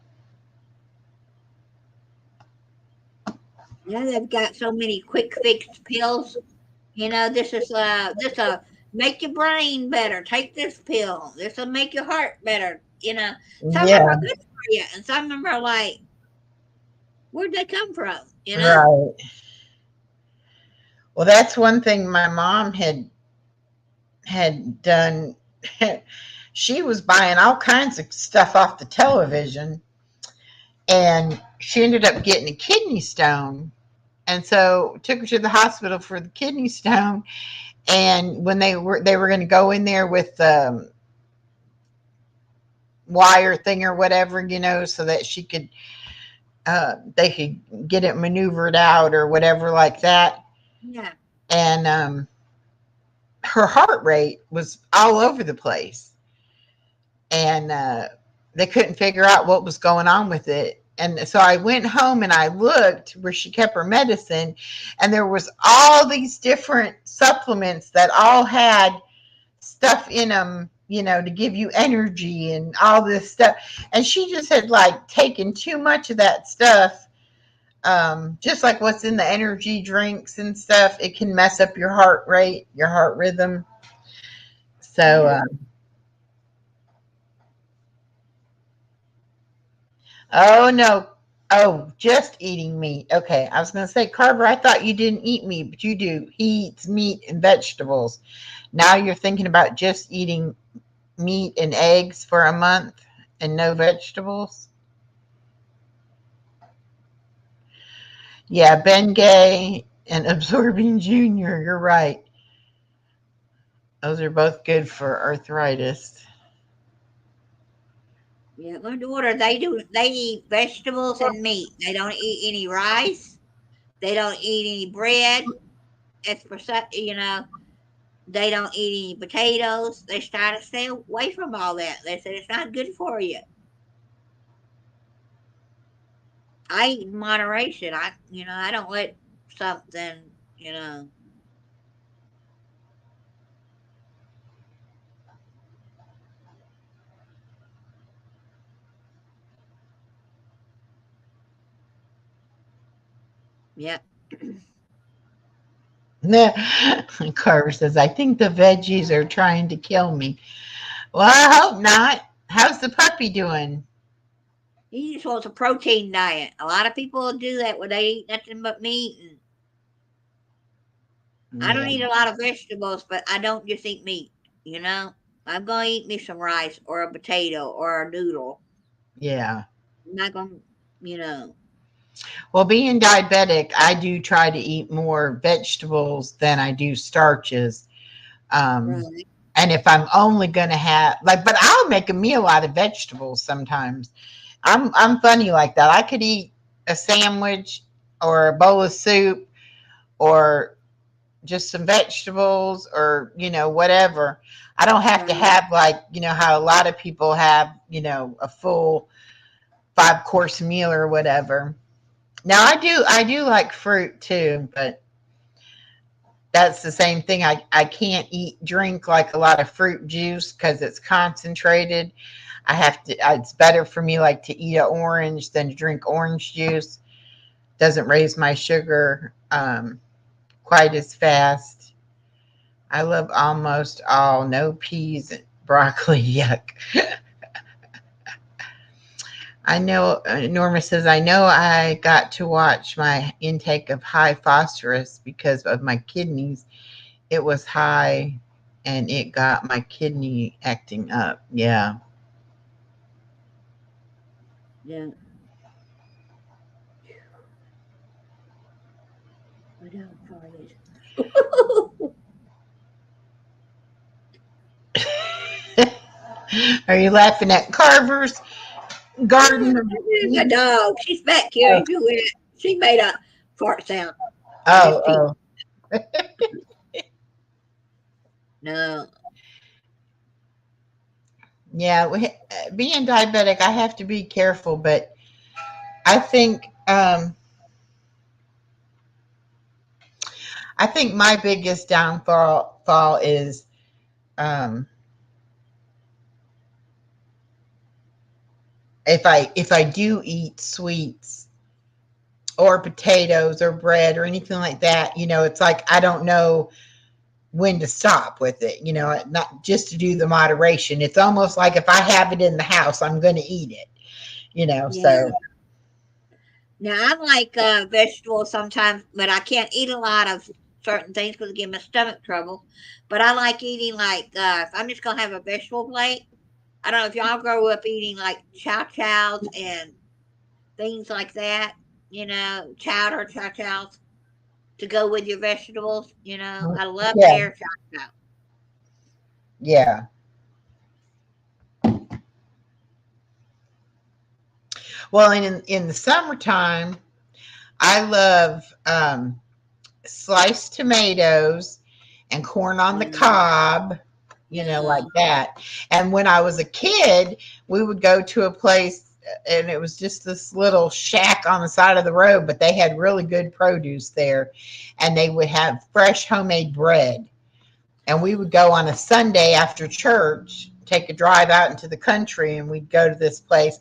Yeah, they've got so many quick fix pills. You know, this make your brain better. Take this pill. This will make your heart better. You know, some of them Yeah, are good for you, and some of them are like, where'd they come from? You know. right. Well, that's one thing my mom had done. She was buying all kinds of stuff off the television, and she ended up getting a kidney stone. And so took her to the hospital for the kidney stone. And when they were going to go in there with the wire thing or whatever, so that she could they could get it maneuvered out or whatever like that. Yeah. And her heart rate was all over the place, and they couldn't figure out what was going on with it. And so I went home and I looked where she kept her medicine, and there was all these different supplements that all had stuff in them, to give you energy and all this stuff. And she just had like taken too much of that stuff. Just like what's in the energy drinks and stuff, it can mess up your heart rate, your heart rhythm. So, oh no. Oh, just eating meat. Okay. I was going to say, Carver, I thought you didn't eat meat, but you do. He eats meat and vegetables. Now you're thinking about just eating meat and eggs for a month and no vegetables. Yeah, Bengay and Absorbing Junior. You're right. Those are both good for arthritis. Yeah, my daughter, they eat vegetables and meat. They don't eat any rice. They don't eat any bread. It's for they don't eat any potatoes. They try to stay away from all that. They said it's not good for you. I eat in moderation. I don't let something, you know. Yep. Carver says, I think the veggies are trying to kill me. Well, I hope not. How's the puppy doing? He just wants a protein diet. A lot of people do that when they eat nothing but meat. And I don't Yeah. eat a lot of vegetables, but I don't just eat meat. You know, I'm gonna eat me some rice or a potato or a noodle. Yeah. I'm not gonna, you know. Well, being diabetic, I do try to eat more vegetables than I do starches. Um, Right. and if I'm only gonna have but I'll make a meal out of vegetables sometimes. I'm funny like that. I could eat a sandwich or a bowl of soup or just some vegetables or whatever. I don't have to Right. have how a lot of people have a full 5-course meal or whatever. Now I do like fruit too, but that's the same thing. I can't drink like a lot of fruit juice because it's concentrated. I have to. It's better for me like to eat an orange than to drink orange juice. Doesn't raise my sugar quite as fast. I love almost all no peas, broccoli. Yuck. I know, Norma says, I know I got to watch my intake of high phosphorus because of my kidneys. It was high and it got my kidney acting up. Yeah. Yeah. I know, farted. Are you laughing at Carver's garden? The dog. She's back here. She made a fart sound. I just peed. Oh, oh. No. Yeah. Being diabetic, I have to be careful, but I think, I think my biggest downfall is, um, if I do eat sweets or potatoes or bread or anything like that, it's like I don't know when to stop with it, not just to do the moderation. It's almost like if I have it in the house, I'm going to eat it, so Yeah. Now I like vegetables sometimes, but I can't eat a lot of. certain things because it gives me stomach trouble. But I like eating like if I'm just gonna have a vegetable plate. I don't know if y'all grow up eating like chow chows and things like that. Chowder chow chows to go with your vegetables. I love Yeah, pear chow chow. yeah. Well, in the summertime, I love sliced tomatoes and corn on the cob, like that. And when I was a kid, we would go to a place and it was just this little shack on the side of the road, but they had really good produce there and they would have fresh homemade bread. And we would go on a Sunday after church, take a drive out into the country, and we'd go to this place,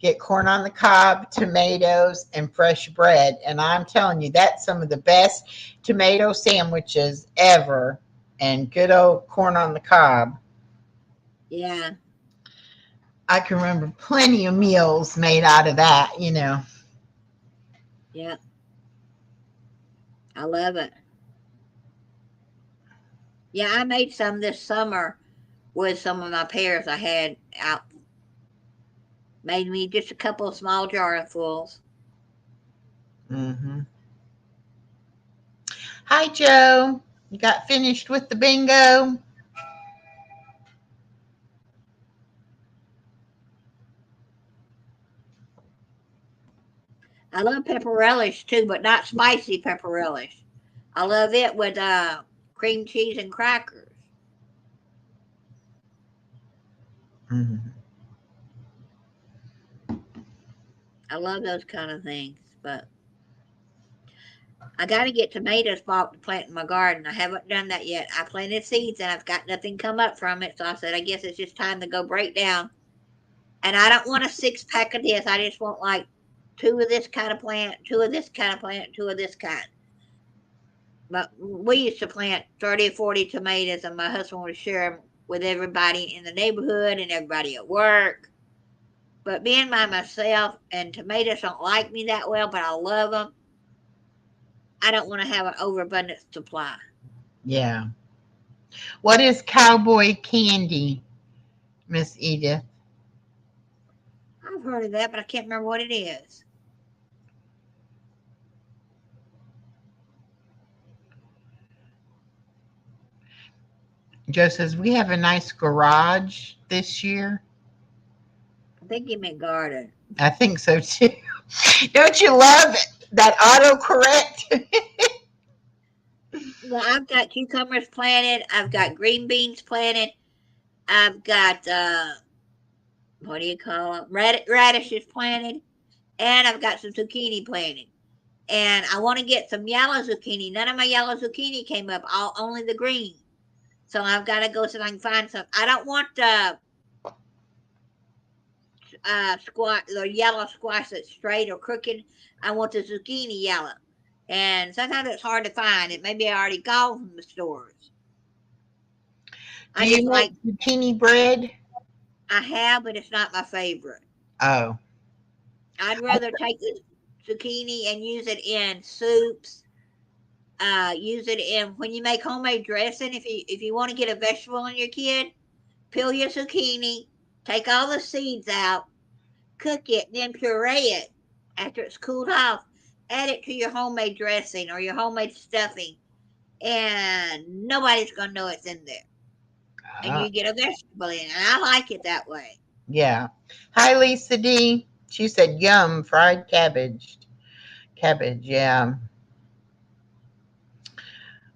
get corn on the cob, tomatoes, and fresh bread. And I'm telling you, that's some of the best tomato sandwiches ever. And good old corn on the cob. Yeah, I can remember plenty of meals made out of that. yeah, I love it. Yeah, I made some this summer with some of my pears I had out. Made me just a couple of small jarfuls. Hmm. Hi, Joe. You got finished with the bingo? I love pepper relish too, but not spicy pepper relish. I love it with cream cheese and crackers. Hmm. I love those kind of things, but I got to get tomatoes bought to plant in my garden. I haven't done that yet. I planted seeds and I've got nothing come up from it, so I said I guess it's just time to go break down. And I don't want a 6-pack of this. I just want like 2 of this kind of plant, 2 of this kind of plant, 2 of this kind. But we used to plant 30 or 40 tomatoes, and my husband would share them with everybody in the neighborhood and everybody at work. But being by myself, and tomatoes don't like me that well, but I love them, I don't want to have an overabundant supply. Yeah. What is cowboy candy, Miss Edith? I've heard of that, but I can't remember what it is. Joe says, we have a nice garage this year. I think you meant garden. I think so too. Don't you love that autocorrect? Well, I've got cucumbers planted. I've got green beans planted. I've got, what do you call them? Radishes planted. And I've got some zucchini planted. And I want to get some yellow zucchini. None of my yellow zucchini came up, only the green. So I've got to go see if I can find some. I don't want the the yellow squash that's straight or crooked. I want the zucchini yellow. And sometimes it's hard to find. It may be already gone from the stores. Do I you just make like, zucchini bread? I have, but it's not my favorite. Oh, I'd rather take the zucchini and use it in soups. Use it in when you make homemade dressing. If you want to get a vegetable in your kid, peel your zucchini, take all the seeds out, cook it, then puree it after it's cooled off. Add it to your homemade dressing or your homemade stuffing, and nobody's gonna know it's in there. And uh, you get a vegetable in, and I like it that way. yeah. Hi, Lisa D. She said, yum, fried cabbage. Cabbage, yeah.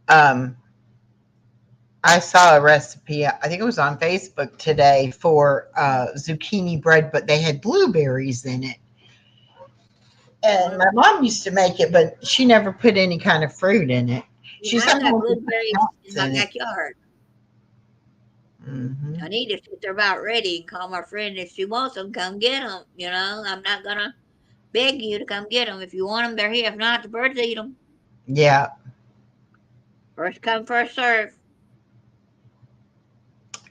Um, I saw a recipe, I think it was on Facebook today, for zucchini bread, but they had blueberries in it. And my mom used to make it, but she never put any kind of fruit in it. Yeah, She I've got sometimes would put blueberries in nuts my in it. backyard. Hmm. I need to see if they're about ready and call my friend if she wants them. Come get them. I'm not gonna beg you to come get them. If you want them, they're here. If not, the birds eat them. Yeah. First come, first serve.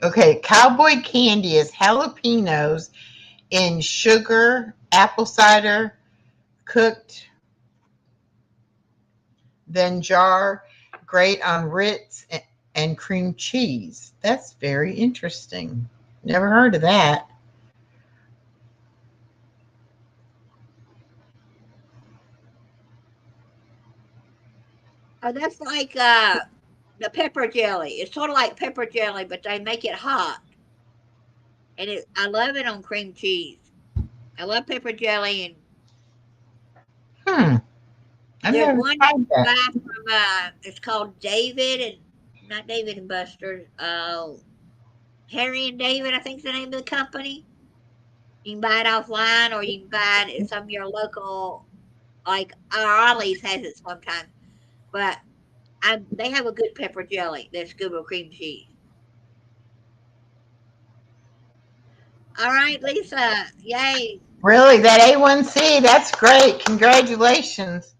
Okay. Cowboy candy is jalapenos in sugar, apple cider, cooked, then jar, great on Ritz and cream cheese. That's very interesting. Never heard of that. Oh, that's like the pepper jelly. It's sort of like pepper jelly, but they make it hot, and I love it on cream cheese. I love pepper jelly, and Hmm. I've there's never one you tried can that. buy from it's called David and not David and Buster's. Harry and David, I think is the name of the company. You can buy it offline, or you can buy it at some of your local, like our Ollie's has it sometimes. But they have a good pepper jelly that's good with cream cheese. All right, Lisa. Yay. Really, that A1C, that's great. Congratulations.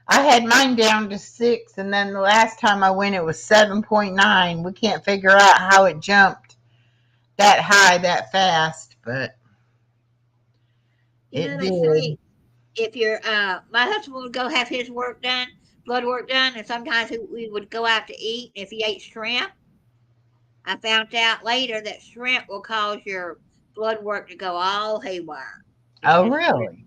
I had mine down to 6, and then the last time I went, it was 7.9. We can't figure out how it jumped that high that fast, but You it know, they did. say if you're, my husband would go have his work done, blood work done, and sometimes we would go out to eat. If he ate shrimp, I found out later that shrimp will cause your blood work to go all haywire. It's Oh, just shrimp. really?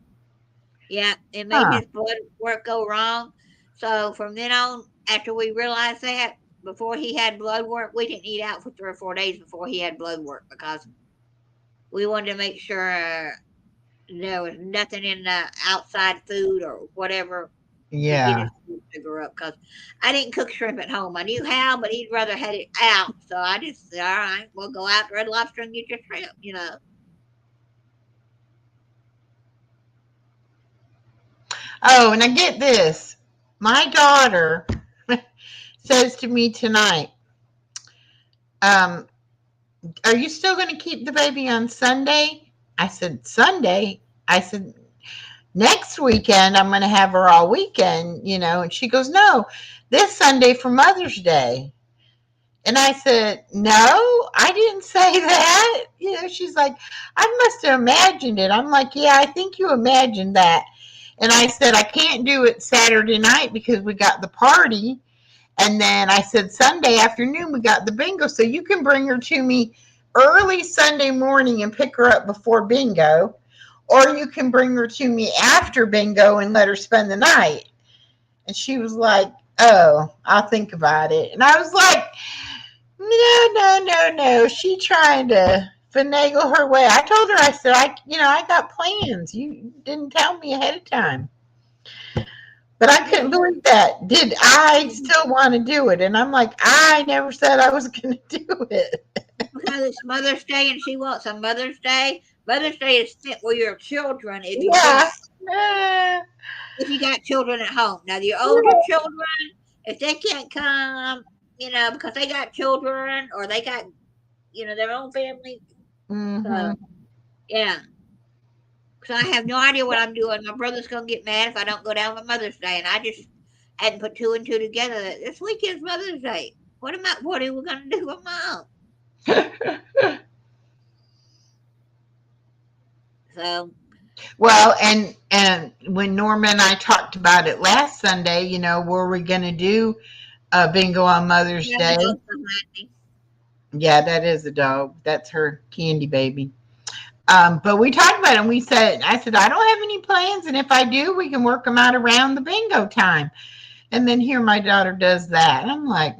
Yeah, it made Huh. his blood work go wrong. So from then on, after we realized that, before he had blood work, we didn't eat out for 3 or 4 days before he had blood work because we wanted to make sure there was nothing in the outside food or whatever to get Yeah. his blood sugar up. Because I didn't cook shrimp at home. I knew how, but he'd rather had it out. So I just said, all right, we'll go out to Red Lobster and get your shrimp. Oh, and I get this. My daughter says to me tonight, um, are you still going to keep the baby on Sunday? I said, Sunday? I said, next weekend I'm going to have her all weekend, and she goes, no, this Sunday for Mother's Day. And I said, no, I didn't say that. She's like, I must have imagined it. I'm like, yeah, I think you imagined that. And I said, I can't do it Saturday night because we got the party. And then I said, Sunday afternoon, we got the bingo. So you can bring her to me early Sunday morning and pick her up before bingo. Or you can bring her to me after bingo and let her spend the night. And she was like, oh, I'll think about it. And I was like, no, no, no, no. She trying to finagle her way. I told her, I said, I got plans. You didn't tell me ahead of time. But I couldn't Yeah, believe that. Did I still want to do it? And I'm like, I never said I was going to do it. because it's Mother's Day and she wants a Mother's Day. Mother's Day is spent with your children if you Yeah. can. If you got children at home. Now, the older Yeah. children, if they can't come, because they got children or they got, their own family. So, Mm-hmm. yeah. Because I have no idea what I'm doing. My brother's going to get mad if I don't go down for Mother's Day. And I just hadn't put two and two together that this weekend's Mother's Day. What are we going to do with Mom? So, Well, and when Norma and I talked about it last Sunday, were we going to do bingo on Mother's yeah, the Day? dog's behind me. Yeah, that is a dog. That's her candy baby. But we talked about it and I said, I don't have any plans. And if I do, we can work them out around the bingo time. And then here my daughter does that. And I'm like,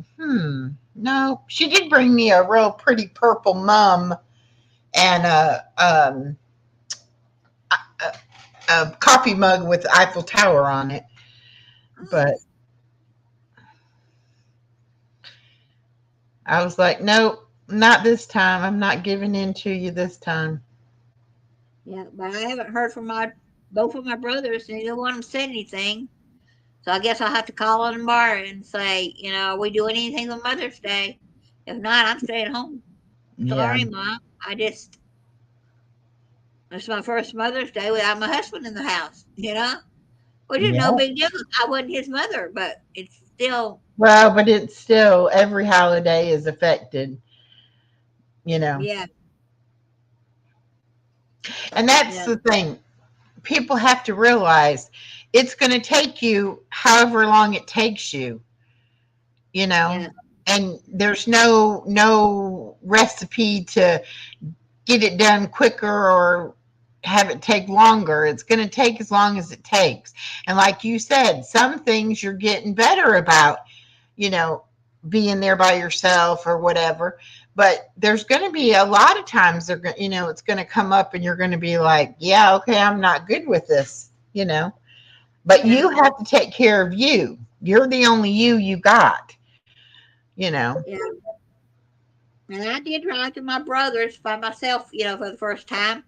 no. She did bring me a real pretty purple mum and a coffee mug with the Eiffel Tower on it. But Oh, I was like, nope, not this time. I'm not giving in to you this time. yeah. But I haven't heard from both of my brothers. Neither one of them said anything. So I guess I'll have to call on tomorrow and say, are we doing anything on Mother's Day? If not, I'm staying home. Yeah. Sorry, Mom. It's my first Mother's Day without my husband in the house. Which is no Yeah. big deal. I wasn't his mother, but it's still, Well, but it's still every holiday is affected, you know. yeah, And that's yeah, the thing. People have to realize it's going to take you however long it takes you. you know, Yeah. and there's no recipe to get it done quicker or have it take longer. It's going to take as long as it takes. And like you said, some things you're getting better about, you know, being there by yourself or whatever. But there's going to be a lot of times they're going, you know, it's going to come up and you're going to be like, yeah, okay, I'm not good with this, you know. But Yeah. you have to take care of you. You're the only you got, you know. Yeah. And I did ride to my brother's by myself, for the first time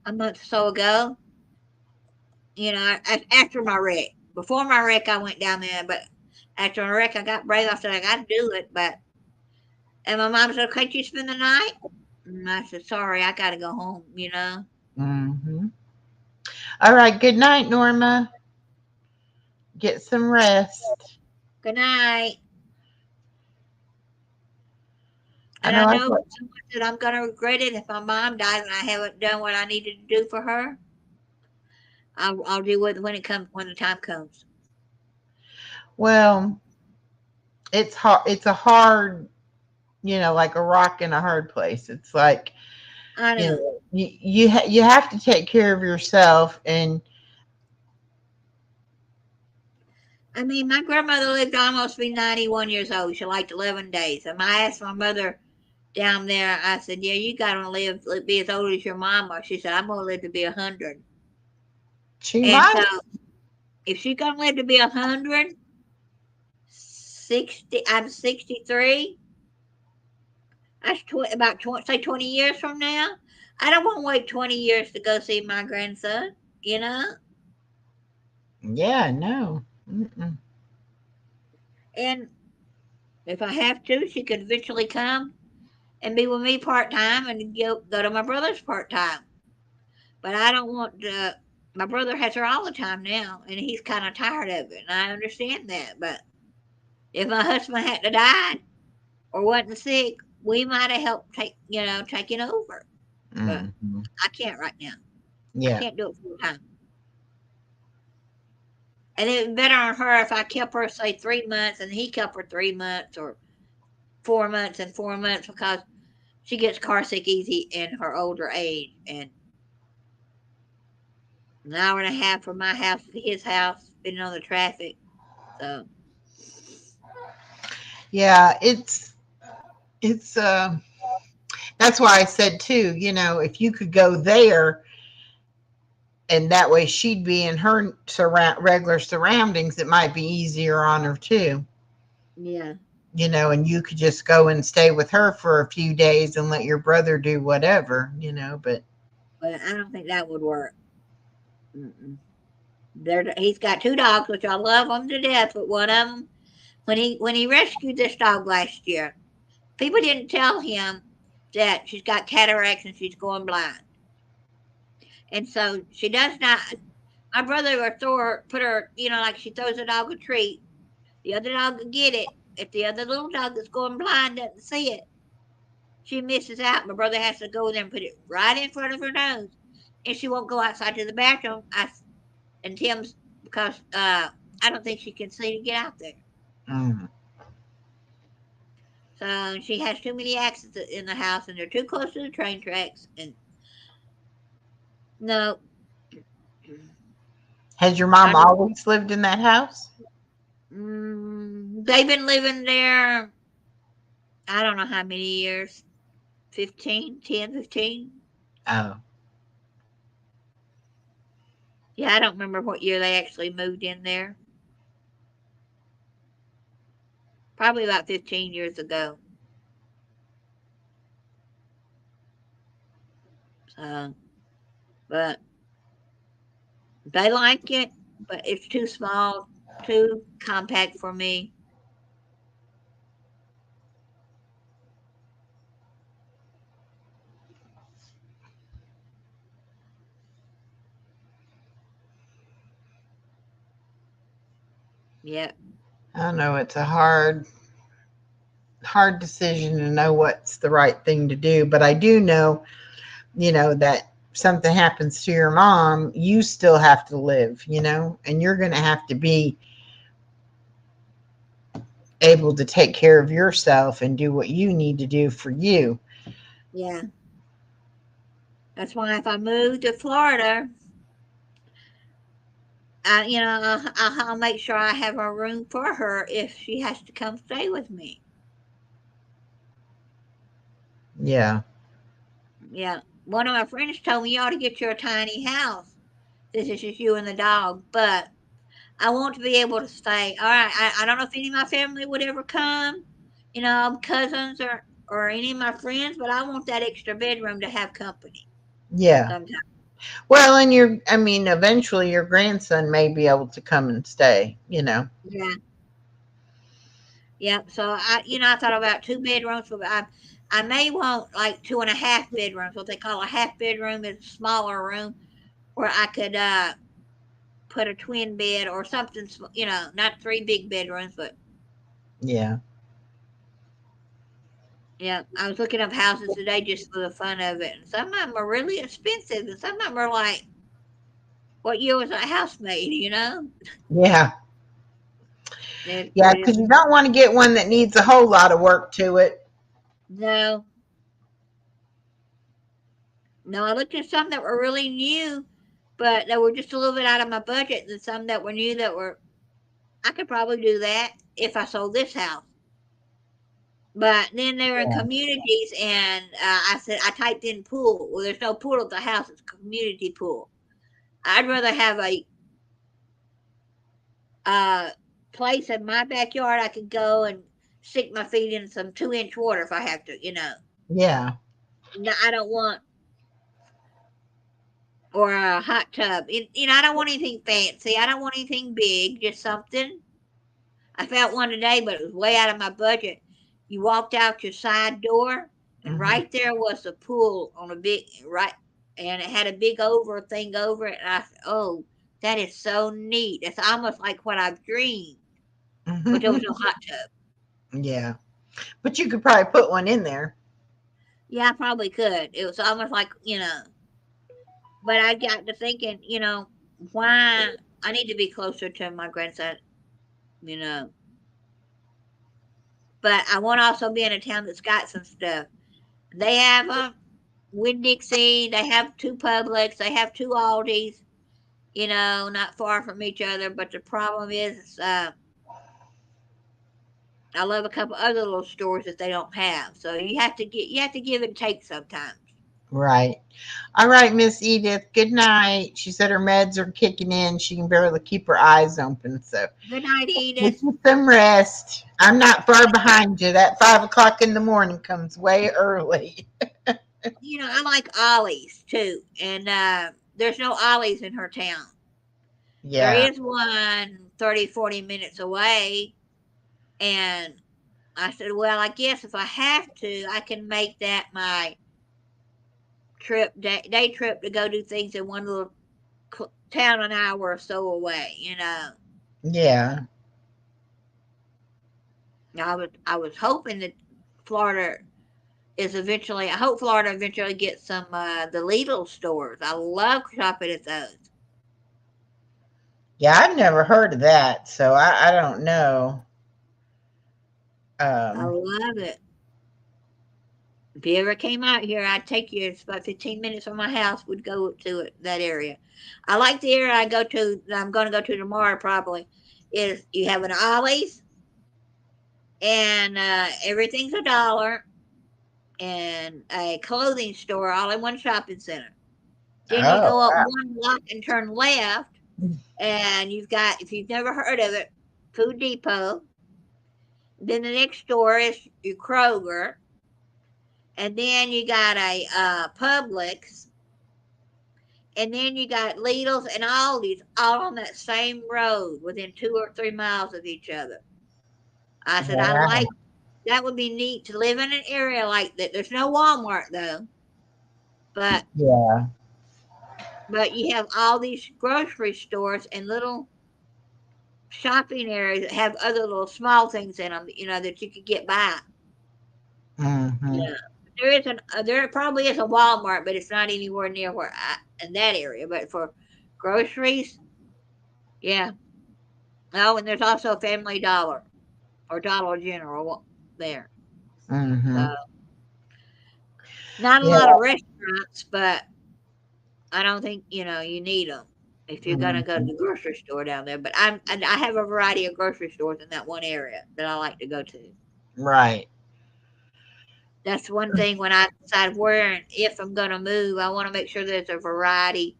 a month or so ago. After my wreck. Before my wreck, I went down there, but after my wreck, I got brave. I said, I got to do it. And my mom said, can't you spend the night? And I said, sorry, I got to go home. Mm-hmm. All right. Good night, Norma. Get some rest. Good night. I And know I I know thought, that I'm going to regret it if my mom dies and I haven't done what I needed to do for her. I'll do it when the time comes. well, it's hard. It's a hard, you know, like a rock in a hard place. It's like, I you know. know, you have to take care of yourself. And I mean, my grandmother lived almost to be 91 years old. She liked 11 days. And I asked my mother down there, I said, yeah, you got to be as old as your mama. She said, I'm going to live to be 100. she And might. so if she's going to live to be 100, 60, I'm 63. That's about 20, say 20 years from now. I don't want to wait 20 years to go see my grandson, you know? Yeah, no. Mm-mm. And if I have to, she could eventually come and be with me part time and go to my brother's part time. But I don't want to. My brother has her all the time now, and he's kind of tired of it, and I understand that. But if my husband had to die or wasn't sick, we might have helped taking over. But Mm-hmm. I can't right now. I Yeah. can't do it full time. And it would be better on her if I kept her, say, 3 months, and he kept her 3 months or 4 months and 4 months because she gets car sick easy in her older age. And an hour and a half from my house to his house, depending on the traffic. So, Yeah, it's that's why I said too, you know, if you could go there and that way she'd be in her regular surroundings, it might be easier on her too. yeah. You know, and you could just go and stay with her for a few days and let your brother do whatever, you know, but But I don't think that would work. Mm-mm. He's got two dogs, which I love them to death. But one of them, when he rescued this dog last year, people didn't tell him that she's got cataracts and she's going blind. And so she does not. My brother would put her, like she throws a dog a treat. The other dog will get it. If the other little dog that's going blind doesn't see it, she misses out. My brother has to go there and put it right in front of her nose, and she won't go outside to the bathroom. And Tim's because I don't think she can see to get out there. mm, So she has too many accidents in the house, and they're too close to the train tracks. And no, has your I mom don't. always lived in that house? They've been living there. I don't know how many years. 15, 10, 15. Oh, Yeah, I don't remember what year they actually moved in there. Probably about 15 years ago. So, but they like it, but it's too small, too compact for me. Yep. I know it's a hard decision to know what's the right thing to do, but I do know, you know, that something happens to your mom, you still have to live, you know, and you're going to have to be able to take care of yourself and do what you need to do for you. Yeah. That's why if I move to Florida, I'll make sure I have a room for her if she has to come stay with me. Yeah. Yeah. One of my friends told me you ought to get you a tiny house. This is just you and the dog, but I want to be able to stay. All right, I don't know if any of my family would ever come, cousins or any of my friends, but I want that extra bedroom to have company Yeah. sometimes. Well, and I mean, eventually your grandson may be able to come and stay, Yeah, yeah. So I thought about 2 bedrooms, but I may want like 2.5 bedrooms. What they call a half bedroom is a smaller room where I could put a twin bed or something. Not 3 big bedrooms, but Yeah. yeah, I was looking up houses today just for the fun of it, and some of them are really expensive, and some of them are like, "What year was that house made?" Yeah. It, Yeah. it Because is you don't want to get one that needs a whole lot of work to it. no, no. I looked at some that were really new, but they were just a little bit out of my budget, and some that were new that were I could probably do that if I sold this house. But then they're in Yeah. communities, and I typed in pool. Well, there's no pool at the house; it's a community pool. I'd rather have a uh, place in my backyard I could go and stick my feet in some 2-inch water if I have to. Yeah. No, I don't want, or a hot tub. I don't want anything fancy. I don't want anything big, just something. I found one today, but it was way out of my budget. You walked out your side door, and Hmm. right there was a pool on a big, right, and it had a big over thing over it. And I said, oh, that is so neat. It's almost like what I've dreamed, but there was no hot tub. Yeah. But you could probably put one in there. Yeah, I probably could. It was almost like, but I got to thinking, why I need to be closer to my grandson, you know. But I want to also be in a town that's got some stuff. They have Winn Dixie, they have two Publix, they have two Aldis, not far from each other. But the problem is, I love a couple other little stores that they don't have. So you have to give and take sometimes. Right. All right, Miss Edith. Good night. She said her meds are kicking in. She can barely keep her eyes open. So Good night, get Edith. you some rest. I'm not far behind you. That 5 o'clock in the morning comes way early. I like Ollie's too, and there's no Ollie's in her town. There Yeah. is one 30, 40 minutes away, and I said, well, I guess if I have to, I can make that my day trip to go do things in one little town an hour or so away. Yeah. I was hoping that Florida I hope Florida eventually gets some the Lidl stores. I love shopping at those. Yeah. I've never heard of that. So I don't know. I Um, love it. If you ever came out here, I'd take you. It's about 15 minutes from my house. Would go to that area. I like the area I go to. That I'm going to go to tomorrow. Probably is you have an Ollie's and everything's $1 and a clothing store all in one shopping center. Then you oh, go up wow. one block and turn left, and you've got, if you've never heard of it, Food Depot. Then the next door is your Kroger, and then you got a Publix, and then you got Lidl's and Aldi's all on that same road within 2 or 3 miles of each other. I said, I Wow. like that would be neat to live in an area like that. There's no Walmart though, but Yeah. you have all these grocery stores and little shopping areas that have other little small things in them, that you could get by. Hmm. Yeah, there probably is a Walmart, but it's not anywhere near in that area. But for groceries, yeah. Oh, and there's also Family Dollar or Dollar General there. Mm-hmm. So not a lot Yeah. of restaurants, but I don't think you need them if you're gonna go to Mm-hmm. the grocery store down there. But I have a variety of grocery stores in that one area that I like to go to. Right. That's one thing when I decide where and if I'm gonna move, I want to make sure there's a variety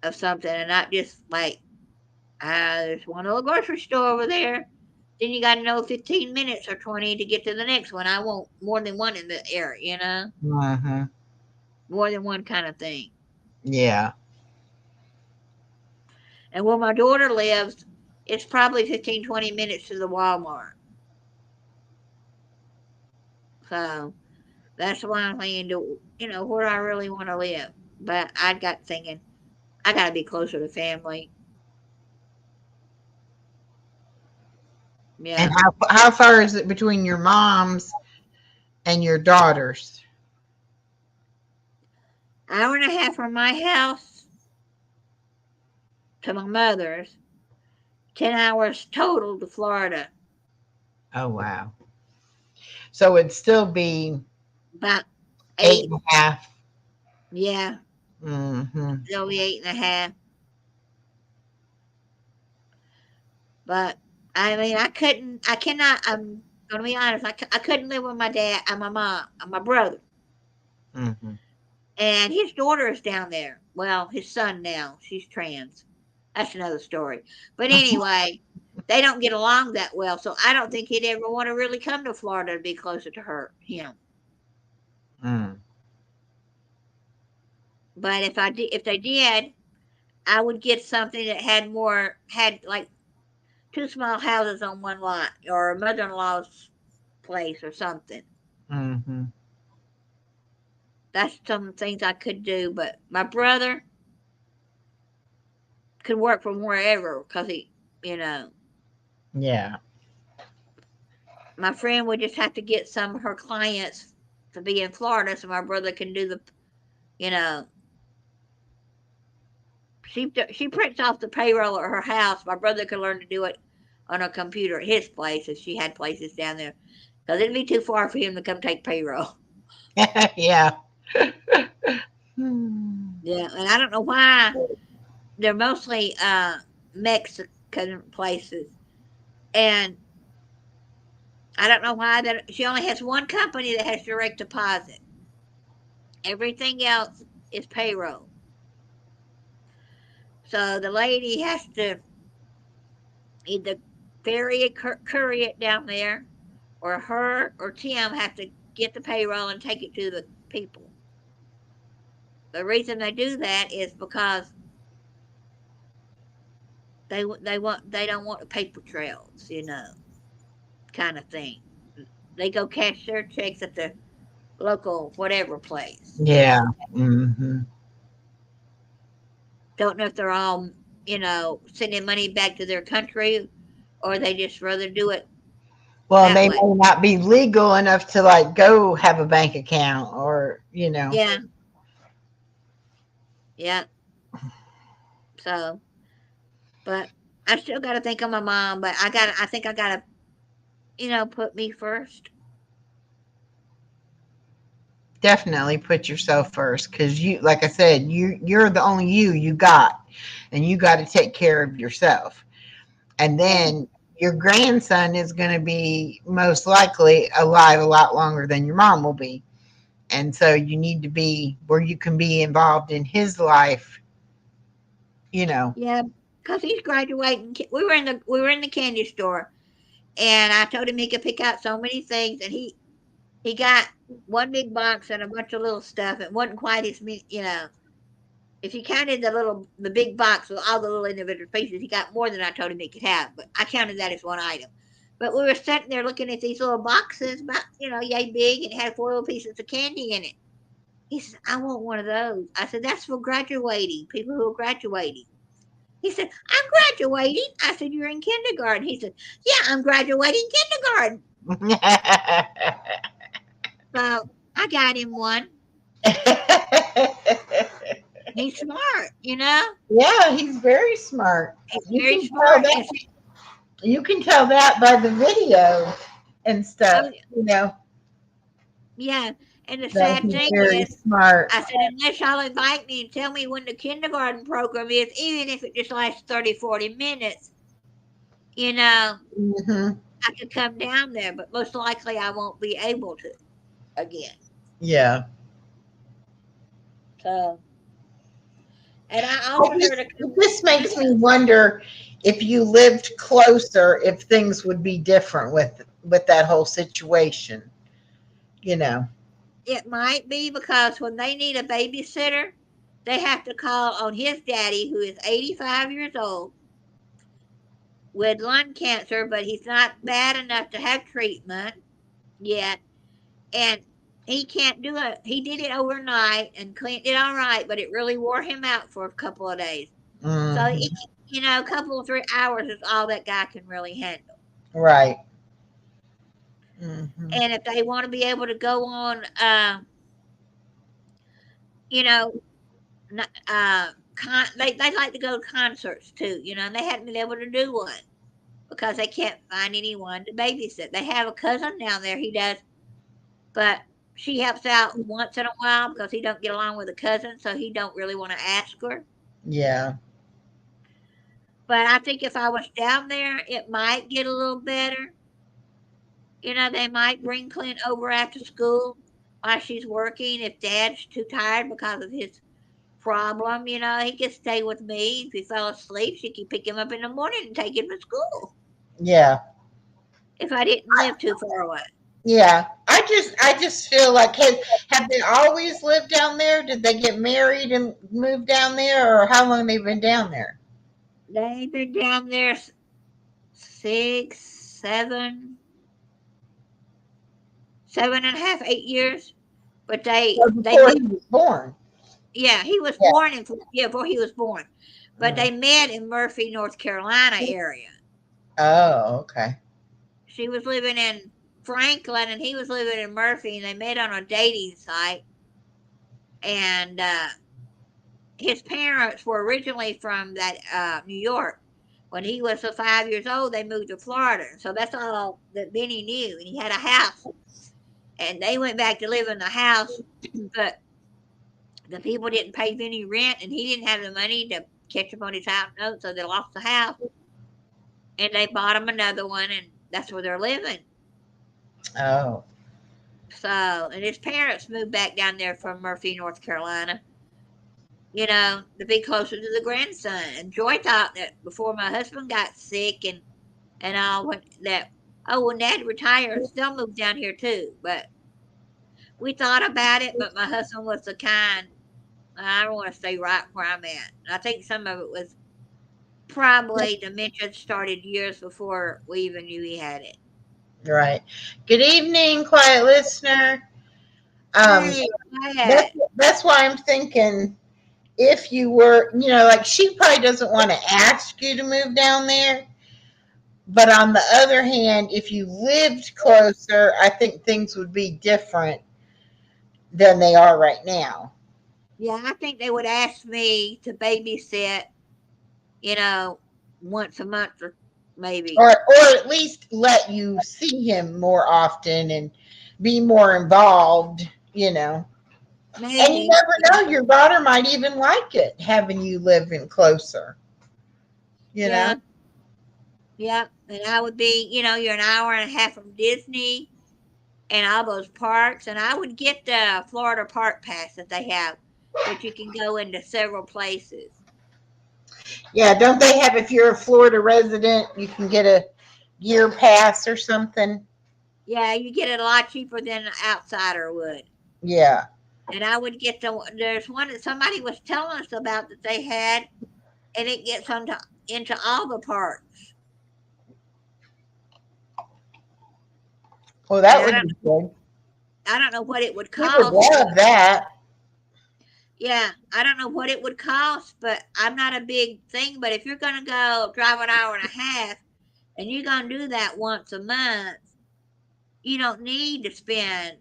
of something and not just like there's one little grocery store over there. Then you got to know 15 minutes or 20 to get to the next one. I want more than one in the area, Mm-hmm. more than one kind of thing. Yeah. And where my daughter lives, it's probably 15, 20 minutes to the Walmart. So that's why I'm thinking, where I really want to live. But I got thinking, I got to be closer to family. And Yeah. how far is it between your mom's and your daughter's? Hour and a half from my house to my mother's, 10 hours total to Florida. Oh wow. So it'd still be About eight eight. and a half. Yeah, Mm-hmm. it'll be 8.5. But I mean, I cannot. I'm gonna be honest. I couldn't live with my dad and my mom and my brother Mm-hmm. and his daughter is down there. Well, his son now. She's trans. That's another story. But anyway, they don't get along that well, so I don't think he'd ever want to really come to Florida to be closer to him. Mm. But if they did, I would get something that had like two small houses on one lot, or a mother-in-law's place, or something. Mm-hmm. That's some things I could do. But my brother could work from wherever because you know, Yeah. my friend would just have to get some of her clients to be in Florida, so my brother can do you know, she prints off the payroll at her house. My brother could learn to do it on a computer at his place if she had places down there, because it'd be too far for him to come take payroll. Yeah. Hmm. Yeah, and I don't know why they're mostly Mexican places, and I don't know why that she only has one company that has direct deposit. Everything else is payroll. So the lady has to either ferry it, courier it down there, or her or Tim have to get the payroll and take it to the people. The reason they do that is because they don't want the paper trails, kind of thing. They go cash their checks at the local whatever place. Yeah. Mm-hmm. Don't know if they're all, sending money back to their country or they just rather do it Well, that they way. may not be legal enough to like go have a bank account or. Yeah, yeah. So, but I still got to think of my mom, but I think I got to, put me first. Definitely put yourself first because like I said, you're the only you got, and you got to take care of yourself. And Yeah. then your grandson is going to be most likely alive a lot longer than your mom will be. And so you need to be where you can be involved in his life, you know. Yeah, because he's graduating. We were in the candy store, and I told him he could pick out so many things, and he got one big box and a bunch of little stuff. It wasn't quite as many. If you counted the big box with all the little individual pieces, he got more than I told him he could have. But I counted that as one item. But we were sitting there looking at these little boxes, about yay big, and it had 4 little pieces of candy in it. He said, "I want one of those." I said, "That's for graduating, people who are graduating." He said, "I'm graduating." I said, "You're in kindergarten." He said, "Yeah, I'm graduating kindergarten." So I got him one. He's smart. Yeah, he's very smart. He's You very can tell smart. that. You can tell that by the video and stuff, Oh, you know, yeah. And the that sad he's thing very is, smart. I said, unless y'all invite me and tell me when the kindergarten program is, even if it just lasts 30, 40 minutes, you know, Hmm. I could come down there, but most likely I won't be able to again. Yeah. So, and I I offered her just, to it come. just makes me wonder if you lived closer, if things would be different with that whole situation, you know. It might be because when they need a babysitter, they have to call on his daddy, who is 85 years old with lung cancer, but he's not bad enough to have treatment yet. And he can't do it. He did it overnight and cleaned it all right, but it really wore him out for a couple of days. So, Hmm. a couple of 3 hours is all that guy can really handle. Right. Hmm. And if they want to be able to go on, you know, they like to go to concerts too, and they hadn't been able to do one because they can't find anyone to babysit. They have a cousin down there, he does, but she helps out once in a while because he don't get along with a cousin, so he don't really want to ask her. Yeah. But I think if I was down there, it might get a little better. They might bring Clint over after school while she's working. If Dad's too tired because of his problem, he could stay with me. If he fell asleep, she could pick him up in the morning and take him to school Yeah. if I didn't live too far away. Yeah. I just feel like have they always lived down there? Did they get married and move down there, or how long they've been down there? They've been down there 6, 7.5, 8 years. But Or they before met. he was born. Yeah, he was Yeah. born before he was born. But Mm. they met in Murphy, North Carolina area. Oh, okay. She was living in Franklin and he was living in Murphy, and they met on a dating site. And his parents were originally from that New York. When he was 5 years old, they moved to Florida. So that's all that Benny knew. And he had a house. And they went back to live in the house, but the people didn't pay Benny rent, and he didn't have the money to catch up on his house note, so they lost the house. And they bought him another one, and that's where they're living. Oh. So, and his parents moved back down there from Murphy, North Carolina, to be closer to the grandson. And Joy thought that before my husband got sick and all, when Dad retires, they'll move down here too. But we thought about it, but my husband was the kind, I don't want to stay right where I'm at. I think some of it was probably dementia started years before we even knew he had it. Right. Good evening, quiet listener. Um, Hey, that's Dad. that's why I'm thinking if you were, like she probably doesn't want to ask you to move down there. But on the other hand, if you lived closer, I think things would be different than they are right now. Yeah, I think they would ask me to babysit, you know, once a month or maybe. Or at least let you see him more often and be more involved. And you Maybe. never know, your daughter might even like it having you live in closer, you know? Yeah. Yeah. And I would be, you're an hour and a half from Disney and all those parks. And I would get the Florida Park Pass that they have, that you can go into several places. Yeah, don't they have, if you're a Florida resident, you can get a year pass or something? Yeah, you get it a lot cheaper than an outsider would. Yeah. And I would get there's one that somebody was telling us about that they had, and it gets into all the parks. Well, And that would be good. I don't know what it would We would cost, but love that. yeah, I don't know what it would cost, but I'm not a big thing. But if you're gonna go drive an hour and a half, and you're gonna do that once a month, you don't need to spend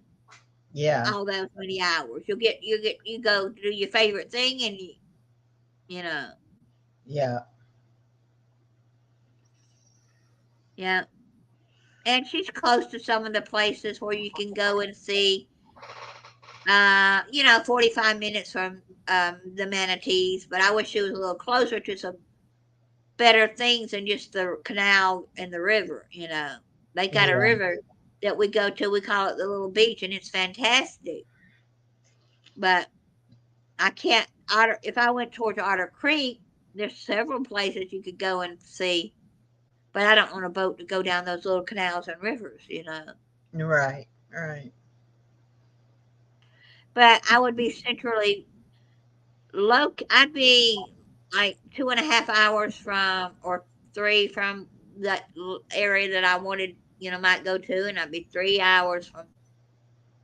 Yeah. all those many hours. You go do your favorite thing, and you know. Yeah. Yeah. And she's close to some of the places where you can go and see, 45 minutes from the manatees, but I wish she was a little closer to some better things than just the canal and the river. They got a Yeah. river that we go to. We call it the Little Beach, and it's fantastic. But I can't. If I went towards Otter Creek, there's several places you could go and see. But I don't want a boat to go down those little canals and rivers. Right. Right. But I would be centrally I'd be like 2.5 hours from, or three from that area that I wanted, might go to, and I'd be 3 hours from,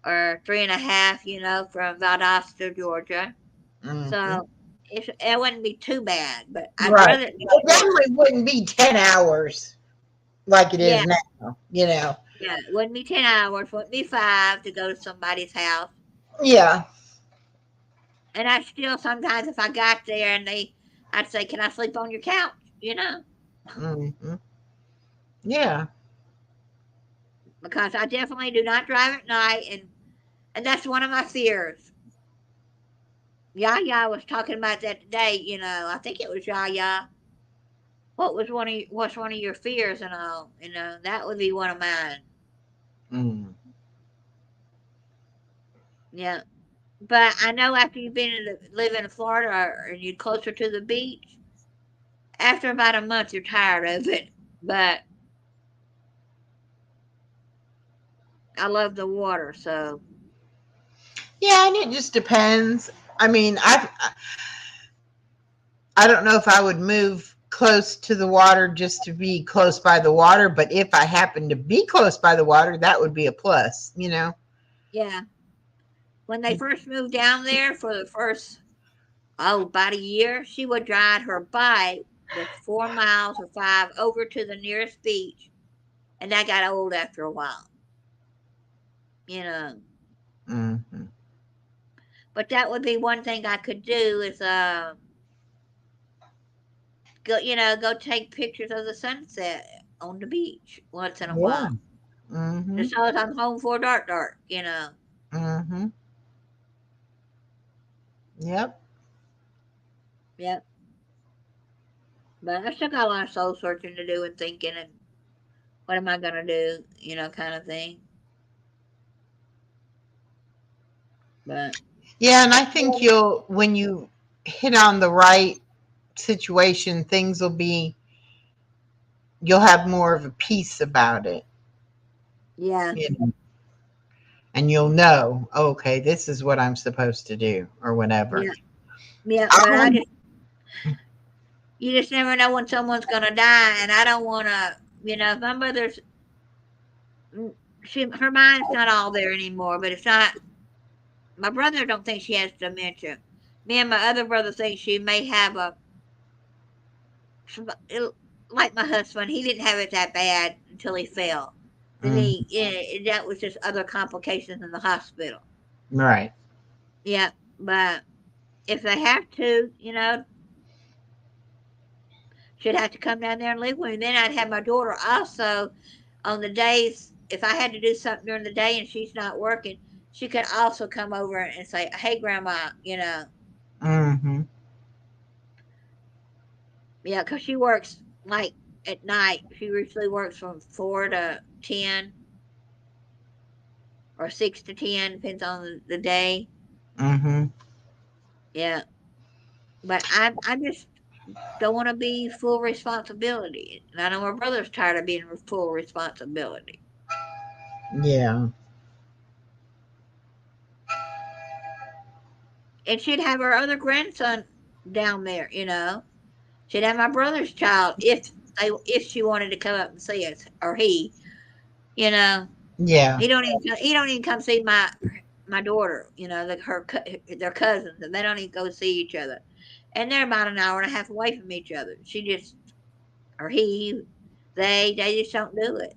or 3.5, from Valdosta, Georgia. Mm-hmm. So it wouldn't be too bad, but I'd Right. rather it be It short. definitely wouldn't be 10 hours like it Yeah, is now, you know. yeah, it wouldn't be 10 hours, wouldn't be 5 to go to somebody's house. Yeah. And I still sometimes, if I got there and I'd say, "Can I sleep on your couch?" Mm-hmm. Yeah. Because I definitely do not drive at night, and that's one of my fears. Yaya was talking about that today. I think it was Yaya. What's one of your fears and all? That would be one of mine. Mm. Yeah, but I know after you've been live in Florida, or you're closer to the beach, after about a month you're tired of it. But I love the water, so Yeah, and it just depends. I mean, I don't know if I would move close to the water just to be close by the water, but if I happen to be close by the water, that would be a plus, you know. yeah. When they first moved down there for the first, about a year, she would ride her bike the 4 miles or 5 over to the nearest beach, and that got old after a while, you know. Mm-hmm. But that would be one thing I could do is go take pictures of the sunset on the beach once in a Yeah. while. Mm-hmm. Just so as I'm home for dark. Mm-hmm. Yep. Yep. But I still got a lot of soul searching to do and thinking, and what am I gonna do, kind of thing. But Yeah, and I think when you hit on the right situation, things will be, you'll have more of a peace about it, yeah, you know, and you'll know, okay, this is what I'm supposed to do or whatever. yeah, yeah. But Um, you just never know when someone's gonna die, and I don't want to. If my mother's, her mind's not all there anymore, but it's not. My brother don't think she has dementia. Me and my other brother think she may have like my husband. He didn't have it that bad until he fell. Then mm, that was just other complications in the hospital. right. Yeah, but if they have to, she'd have to come down there and live with me. Then I'd have my daughter also on the days, if I had to do something during the day and she's not working, she could also come over and say, "Hey, Grandma." Mm-hmm. Yeah, because she works like at night. She usually works from 4 to 10 or 6 to 10, depends on the day. Mm-hmm. Yeah, but I just don't want to be full responsibility. And I know my brother's tired of being full responsibility. Yeah. And she'd have her other grandson down there. She'd have my brother's child if she wanted to come up and see us, or he. You know, Yeah. he don't even come see my daughter. Their cousins, and they don't even go see each other. And they're about an hour and a half away from each other. She just, or he, they just don't do it.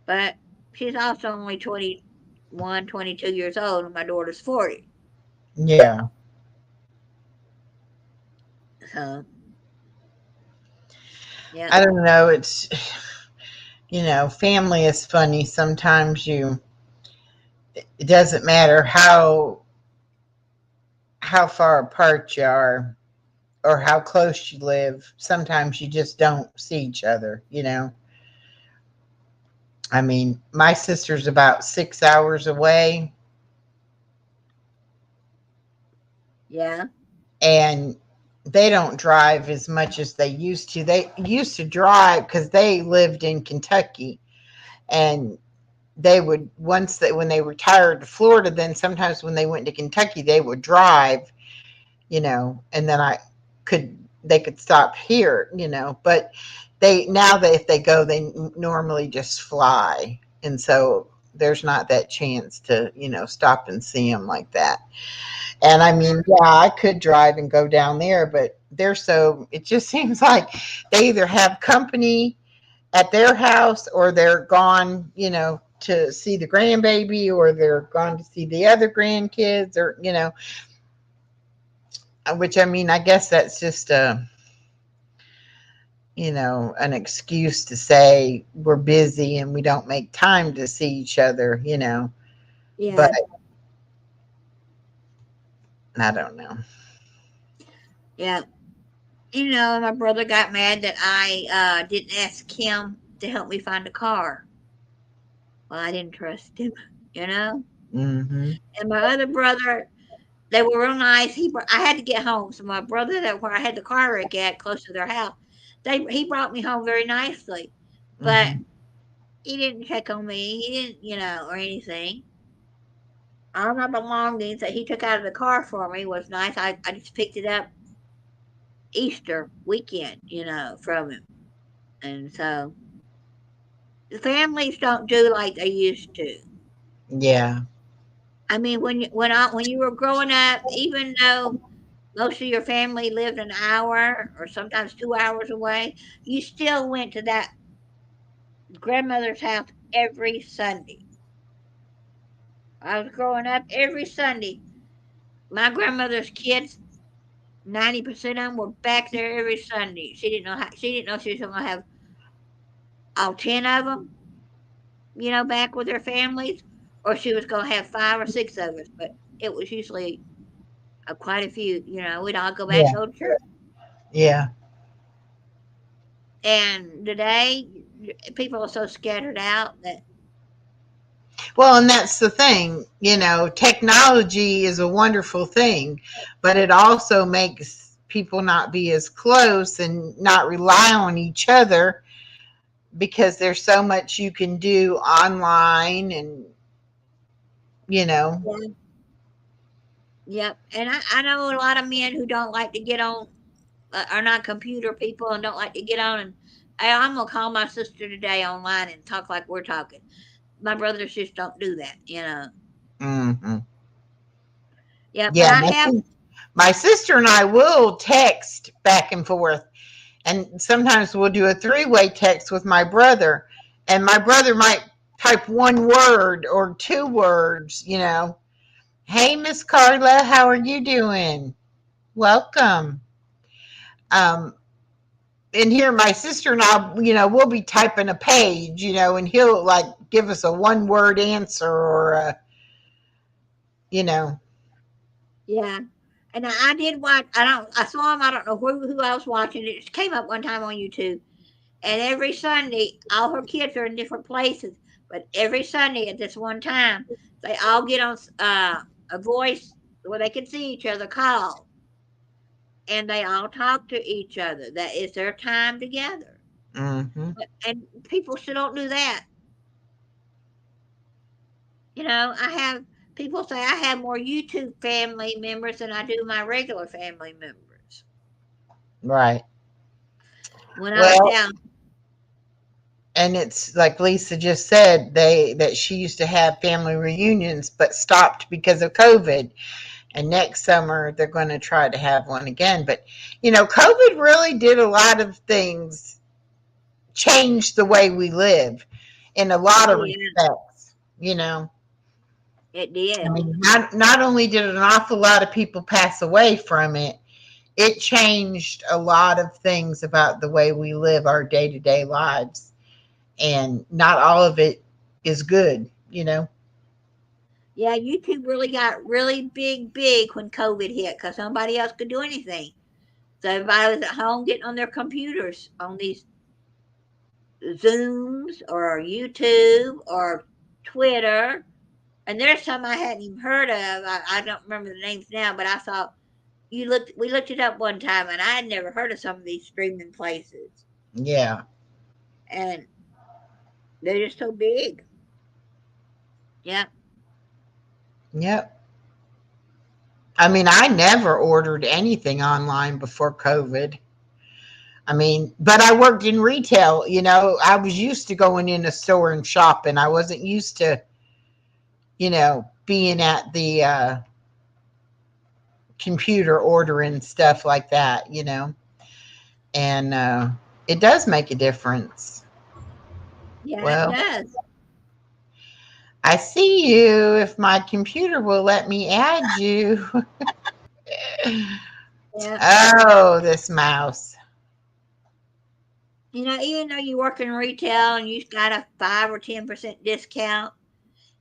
But she's also only 21, 22 years old, and my daughter's 40. Yeah. So Yep. I don't know. It's, family is funny. Sometimes it doesn't matter how far apart you are or how close you live. Sometimes you just don't see each other. I mean, my sister's about 6 hours away, Yeah. and they don't drive as much as they used to. They used to drive because they lived in Kentucky, and they would, when they retired to Florida, then sometimes when they went to Kentucky, they would drive, and then they could stop here. But now that if they go, they normally just fly, and so there's not that chance to stop and see them like that. And I mean, yeah, I could drive and go down there, but it just seems like they either have company at their house or they're gone, to see the grandbaby, or they're gone to see the other grandkids, or, which, I mean, I guess that's just an excuse to say we're busy and we don't make time to see each other. But Yeah. I don't know. Yeah. My brother got mad that I didn't ask him to help me find a car. Well, I didn't trust him, you know. Mm-hmm. And my other brother, they were real nice. I had to get home, so my brother that where I had the car wreck at, close to their house, he brought me home very nicely, but Mm-hmm. he didn't check on me. He didn't, or anything. All my belongings that he took out of the car for me was nice. I just picked it up Easter weekend, from him, and so the families don't do like they used to. Yeah. I mean, when you were growing up, even though most of your family lived an hour or sometimes 2 hours away, you still went to that grandmother's house every Sunday. I was growing up every Sunday. My grandmother's kids, 90% of them were back there every Sunday. She didn't know she was going to have all 10 of them, back with their families, or she was going to have 5 or 6 of us. But it was usually quite a few. We'd all go back Yeah. and go to church. Yeah. And today, people are so scattered out that Well, and that's the thing, technology is a wonderful thing, but it also makes people not be as close and not rely on each other because there's so much you can do online and, you know, yeah, yep. And I know a lot of men who don't like to get on, are not computer people and don't like to get on. And I'm gonna call my sister today online and talk like we're talking. My brothers just don't do that. mhm. Yeah, but Yeah, I have. my sister and I will text back and forth, and sometimes we'll do a three-way text with my brother, and my brother might type one word or two words. Hey, Miss Carla, how are you doing? Welcome. Um, and here, my sister and I, we'll be typing a page, and he'll like give us a one-word answer or you know, Yeah. And I did watch. I saw him. I don't know who I was watching. It just came up one time on YouTube. And every Sunday, all her kids are in different places. But every Sunday at this one time, they all get on a voice where they can see each other call, and they all talk to each other. That is their time together. hmm And people still don't do that. I have people say I have more YouTube family members than I do my regular family members. right. When I was Well, down, and it's like Lisa just said, that she used to have family reunions, but stopped because of COVID. And next summer they're going to try to have one again. But COVID really did a lot of things, change the way we live in a lot of oh yeah, respects. You know, it I did. mean, not only did an awful lot of people pass away from it, it changed a lot of things about the way we live our day-to-day lives. And not all of it is good, you know. Yeah, YouTube really got really big when COVID hit because nobody else could do anything. So everybody was at home getting on their computers on these Zooms or YouTube or Twitter. And there's some I hadn't even heard of. I don't remember the names now, but I saw we looked it up one time and I had never heard of some of these streaming places. Yeah. And they're just so big. Yeah. Yep. I mean, I never ordered anything online before COVID. I mean, but I worked in retail, you know, I was used to going in a store and shopping. I wasn't used to, you know, being at the computer ordering stuff like that, you know. And it does make a difference. Yeah, Well, it does. I see you. If my computer will let me add you. Yeah. Oh, this mouse. You know, even though you work in retail and you got a 5 or 10% discount,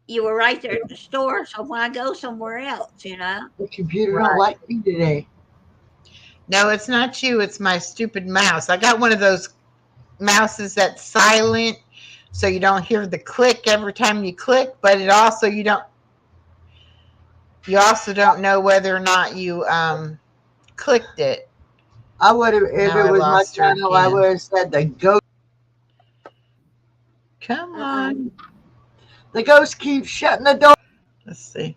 you were right there at the store. So why go somewhere else, you know? The computer Right. don't like me today. No, it's not you. It's my stupid mouse. I got one of those mouses that's silent, so you don't hear the click every time you click. But it also you also don't know whether or not you clicked it. I would have, if Now it I was my lost her channel, I again. would have said the ghost. Come on. The ghost keeps shutting the door. Let's see.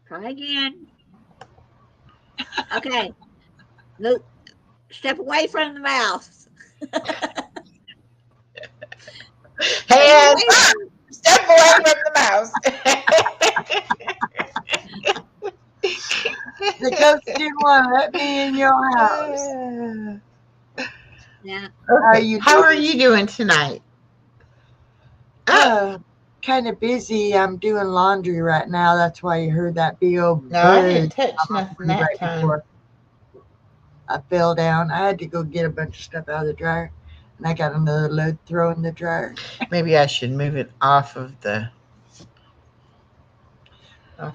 Try again. Okay. Look, step away from the mouse. Hands up. Step away from the mouse. The ghost didn't want to let me in your house. Yeah. Okay. How are you doing tonight? Kind of busy. I'm doing laundry right now. That's why you heard that big old No, I bird didn't touch nothing that right time. before I fell down. I had to go get a bunch of stuff out of the dryer, and I got another load to throw in the dryer. Maybe I should move it off of the.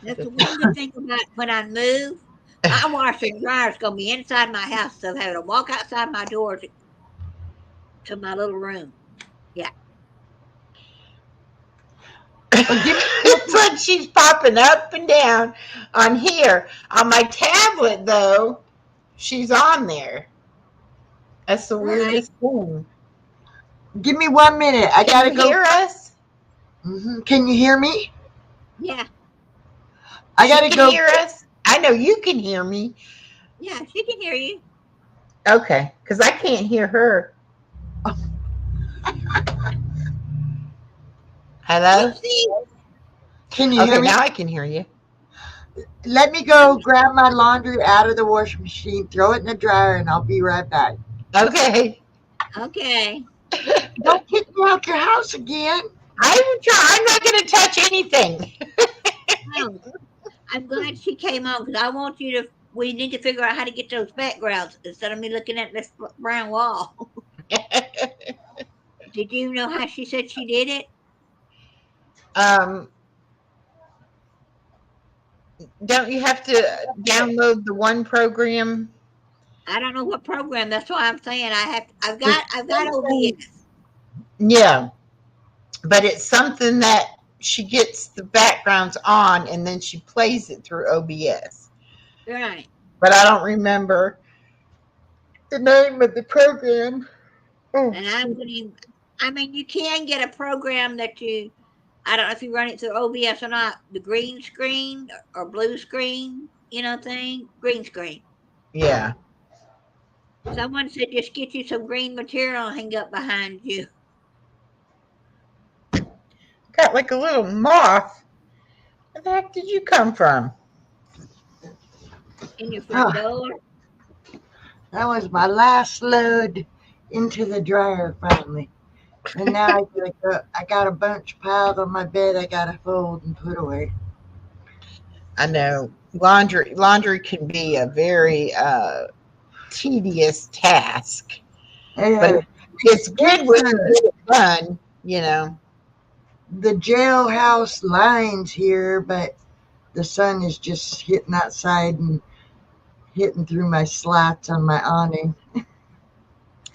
That's the one good thing about when I move. My washer and dryer is going to be inside my house, so I'm having to walk outside my door to my little room. Yeah. It's like she's popping up and down on here. On my tablet, though, she's on there. That's the weirdest thing. Give me 1 minute. I gotta Can go. you hear us? Can you hear me? Yeah. I gotta She go. can hear us. I know you can hear me. Yeah, she can hear you. Okay, because I can't hear her. Hello? Can you hear me? Now I can hear you. Let me go grab my laundry out of the washing machine, throw it in the dryer, and I'll be right back. Okay. Okay. Don't kick me out your house again. I'm not going to touch anything. Oh, I'm glad she came on because we need to figure out how to get those backgrounds instead of me looking at this brown wall. Did you know how she said she did it? Don't you have to download the one program? I don't know what program. That's why I'm saying I've got OBS. Yeah, but it's something that she gets the backgrounds on and then she plays it through OBS. Right. But I don't remember the name of the program. And you can get a program that I don't know if you run it through OBS or not, the green screen or blue screen, thing, green screen. Yeah. Someone said just get you some green material and hang up behind you. Got like a little moth. Where the heck did you come from? In your front door. That was my last load into the dryer finally. And now I got a bunch piled on my bed I gotta fold and put away. I know laundry can be a very tedious task, but And it's good when it's, you get it done, you know. the jailhouse lines here, but the sun is just hitting outside and hitting through my slats on my awning.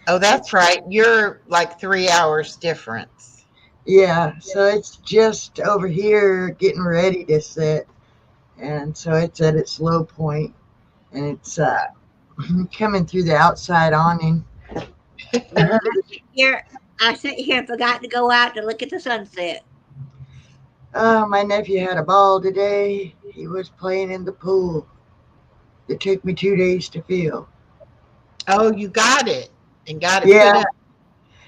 Oh, that's right. You're like 3 hours difference. Yeah, so it's just over here getting ready to set. And so it's at its low point, and it's coming through the outside awning. Yeah, I sit here and forgot to go out to look at the sunset. Oh, my nephew had a ball today. He was playing in the pool. It took me 2 days to fill. Oh, you got it and got it Yeah, put up.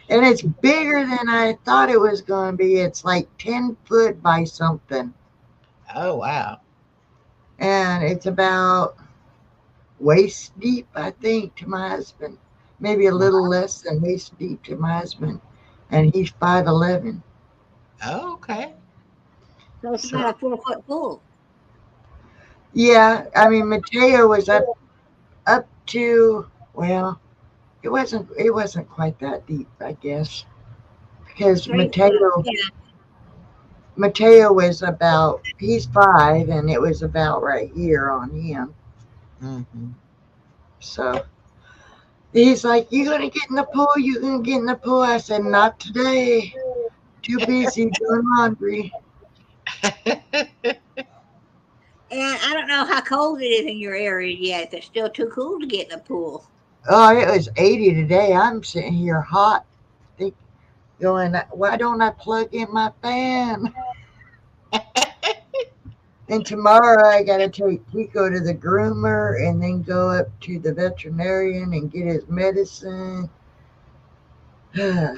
and it's bigger than I thought it was going to be. It's like 10 foot by something. Oh, wow. And it's about waist deep, I think, to my husband. Maybe a little less than waist deep to my husband. And he's 5'11". Oh, okay. So it's So, about a 4 foot pool. yeah, I mean, Mateo was up to, well, it wasn't quite that deep, I guess, because 3 foot. Yeah. Mateo was about, he's 5, and it was about right here on him. Mm-hmm. So he's like, "You gonna get in the pool? You gonna get in the pool?" I said, "Not today. Too busy doing laundry." And I don't know how cold it is in your area yet. If it's still too cool to get in the pool. Oh, it was 80 today. I'm sitting here hot, think, going, "Why don't I plug in my fan?" And tomorrow I gotta take Pico to the groomer and then go up to the veterinarian and get his medicine. Yeah.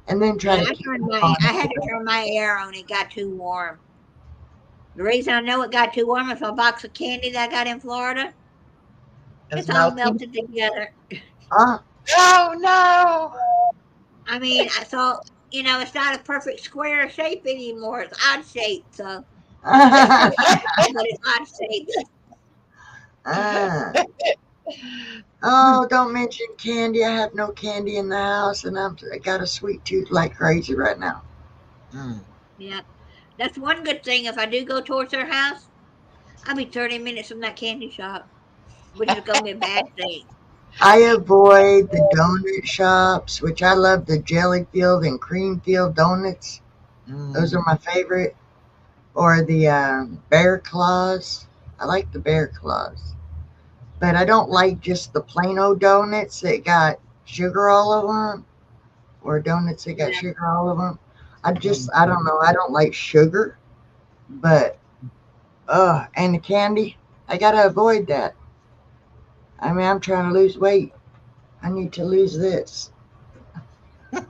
And then try Yeah, to keep him on. I had to turn my air on. It got too warm. The reason I know it got too warm is a box of candy that I got in Florida. It's It's all melting. melted together. Uh, Oh, no. I mean, I thought, it's not a perfect square shape anymore. It's odd shaped. So it's still candy, but it's odd shaped. uh, oh, don't mention candy. I have no candy in the house, and I got a sweet tooth like crazy right now. Mm. Yeah. That's one good thing. If I do go towards their house, I'll be 30 minutes from that candy shop, which is going to be a bad thing. I avoid the donut shops, which I love the Jellyfield and Creamfield donuts. Those are my favorite. Or the Bear Claws. I like the Bear Claws. But I don't like just the plain old donuts that got sugar all over them, or donuts that got Yeah. sugar all over them. I don't know. I don't like sugar, but and the candy, I gotta avoid that. I mean, I'm trying to lose weight. I need to lose this, How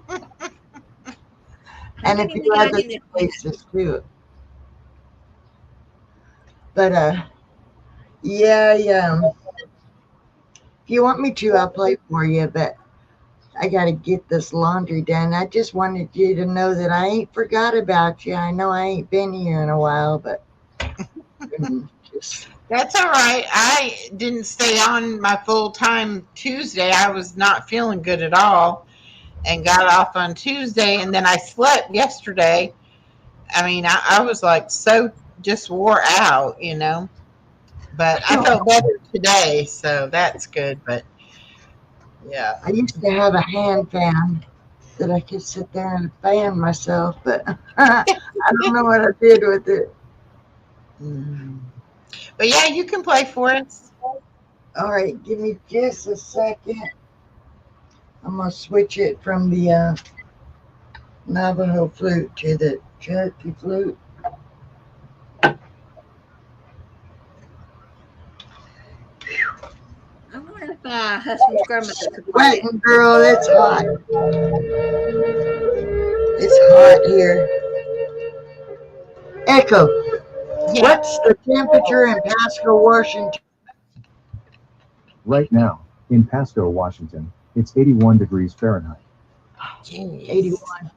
and a many few we got other in this? places too. But yeah, yeah. If you want me to, I'll play for you. But I got to get this laundry done. I just wanted you to know that I ain't forgot about you. I know I ain't been here in a while, but just That's all right. I didn't stay on my full time Tuesday. I was not feeling good at all and got off on Tuesday. And then I slept yesterday. I mean, I was like so just wore out, you know, but I felt better today. So that's good. But yeah. I used to have a hand fan that I could sit there and fan myself, but I don't know what I did with it. Mhm. But yeah, you can play for us. All right, give me just a second. I'm gonna switch it from the Navajo flute to the Cherokee flute. I wonder if Husband's grandmother could play it. Sweating, girl, it's hot. It's hot here. Echo, Yeah. what's the temperature in Pasco, Washington? Right now, in Pasco, Washington, it's 81 degrees Fahrenheit. Jeez. 81.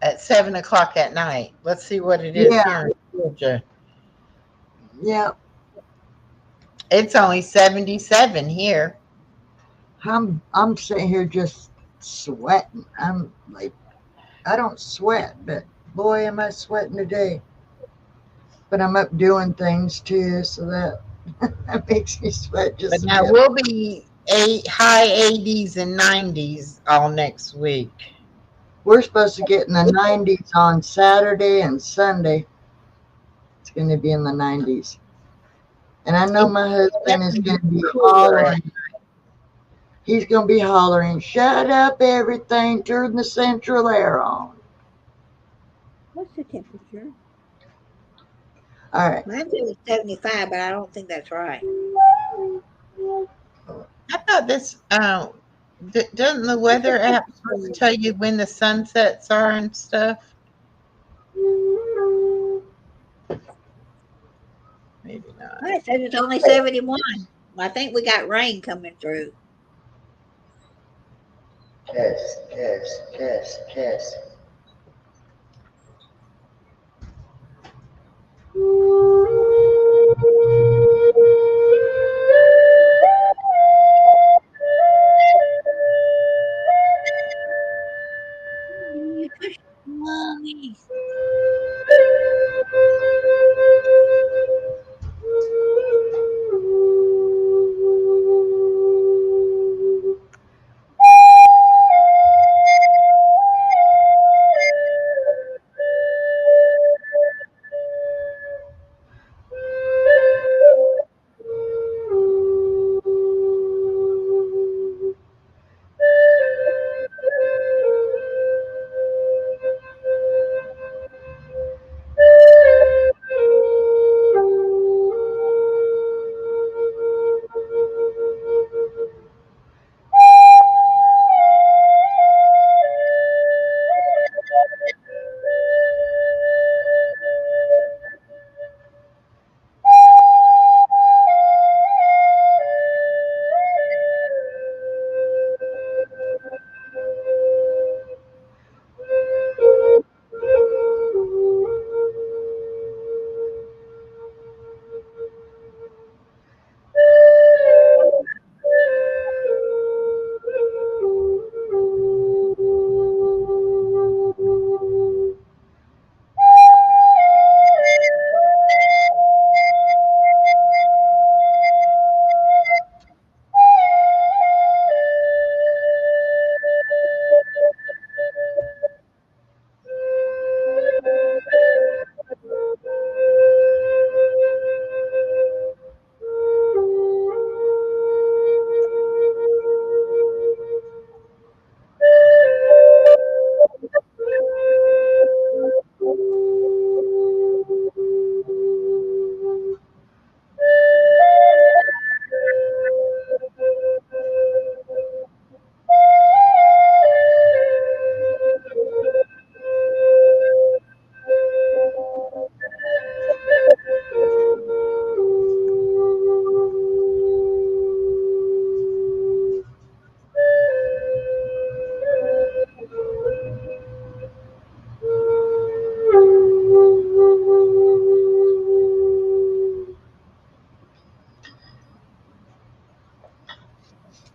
at 7 o'clock at night. Let's see what it is Yeah. here in Georgia. Yeah. It's only 77 here. I'm sitting here just sweating. I'm like, I don't sweat, but boy, am I sweating today. But I'm up doing things too, so that makes me sweat But just a now bit. we'll be high 80s and 90s all next week. We're supposed to get in the 90s on Saturday and Sunday. It's going to be in the 90s. And I know my husband is going to be hollering. He's going to be hollering, shut up everything, turn the central air on. What's the temperature? All right. Mine says 75, but I don't think that's right. I thought this, doesn't the weather app supposed to tell you when the sunsets are and stuff? Maybe not. Mine says it's only 71. I think we got rain coming through. Test, test, test, test. Mommy.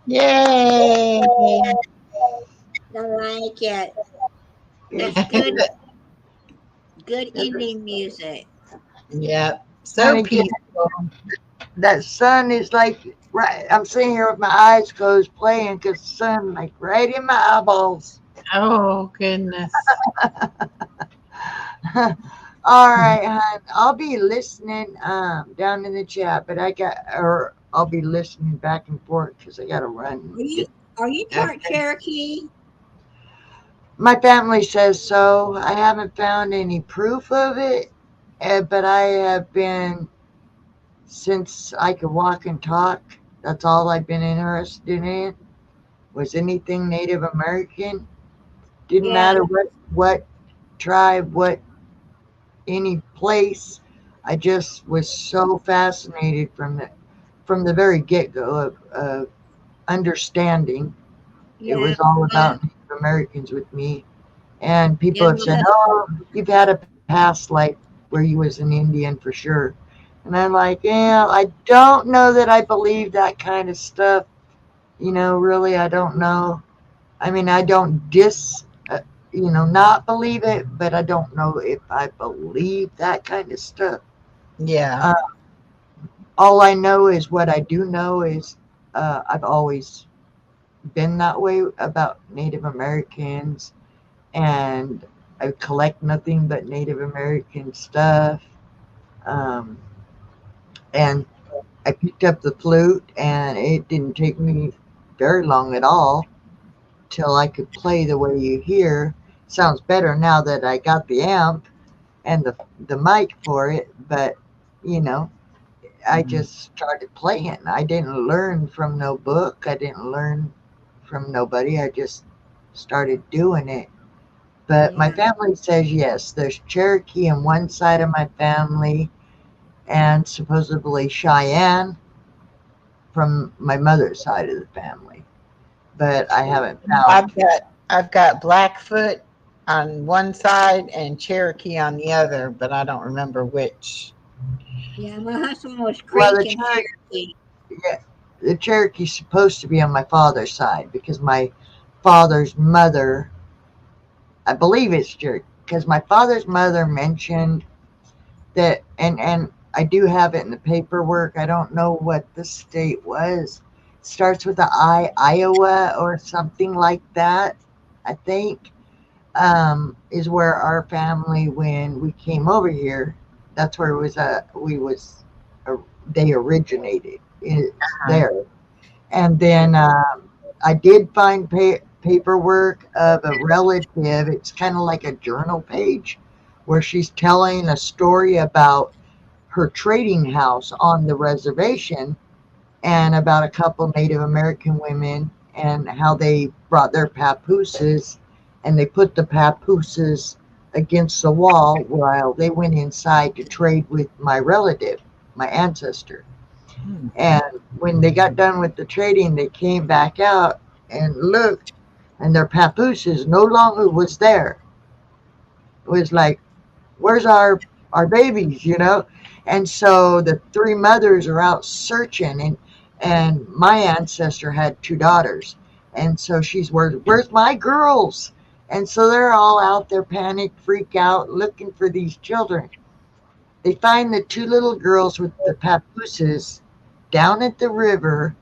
Yay! I like it. That's good. Good ending music. Yep. So Honey, get- peaceful. that sun is like, right. I'm sitting here with my eyes closed playing because the sun like right in my eyeballs. Oh, goodness. All right, hon. I'll be listening down in the chat, but I'll be listening back and forth because I got to run. Are you part Cherokee? My family says so. I haven't found any proof of it, but I have been, since I could walk and talk, that's all I've been interested in, was anything Native American. Didn't Yeah. matter what tribe, what any place. I just was so fascinated from the very get-go of understanding. Yeah. It was all about Native Americans with me. And people Yeah, have said, "Oh, you've had a past life where you was an Indian for sure." And I'm like, "Yeah, I don't know that I believe that kind of stuff. Really, I don't know. I mean, I don't not believe it, but I don't know if I believe that kind of stuff. Yeah. Uh, all I know is what I do know is I've always been that way about Native Americans, and I collect nothing but Native American stuff. Um, and I picked up the flute, and it didn't take me very long at all till I could play the way you hear. Sounds better now that I got the amp and the mic for it, but you know, I Mhm. just started playing. I didn't learn from no book. I didn't learn from nobody. I just started doing it. But my yeah, family says yes. There's Cherokee on one side of my family, and supposedly Cheyenne from my mother's side of the family. But I haven't found. I've got Blackfoot on one side and Cherokee on the other, but I don't remember which. yeah. My husband was Well, Creek and Cherokee. Yeah, the Cherokee's supposed to be on my father's side because my father's mother, I believe it's Cherokee, because my father's mother mentioned that, and I do have it in the paperwork. I don't know what the state was. Starts with the I, Iowa or something like that. I think is where our family, when we came over here, that's where it was. They originated. It's there. And then I did find paperwork of a relative. It's kind of like a journal page where she's telling a story about her trading house on the reservation and about a couple Native American women and how they brought their papooses and they put the papooses against the wall while they went inside to trade with my relative, my ancestor. Hmm. And when they got done with the trading, they came back out and looked, and their papooses no longer was there. It was like, where's our babies, And so the three mothers are out searching, and my ancestor had two daughters, and so she's where's my girls? And so they're all out there, panic, freak out, looking for these children. They find the two little girls with the papooses down at the river,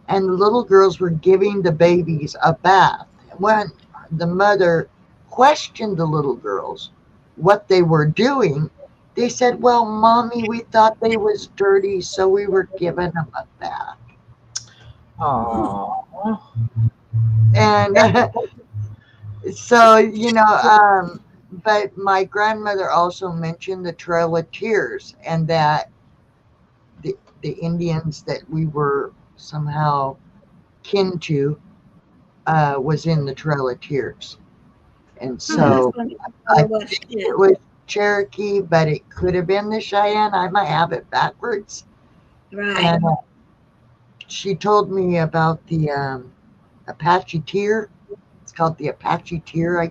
and the little girls were giving the babies a bath. When the mother questioned the little girls what they were doing, they said, "Well, mommy, we thought they was dirty, so we were giving them a bath." Aw. And so, but my grandmother also mentioned the Trail of Tears, and that the Indians that we were somehow kin to was in the Trail of Tears. And My so husband I was think it too. was Cherokee, but it could have been the Cheyenne. I might have it backwards. Right. And she told me about the Apache Tear. It's called the Apache Tear.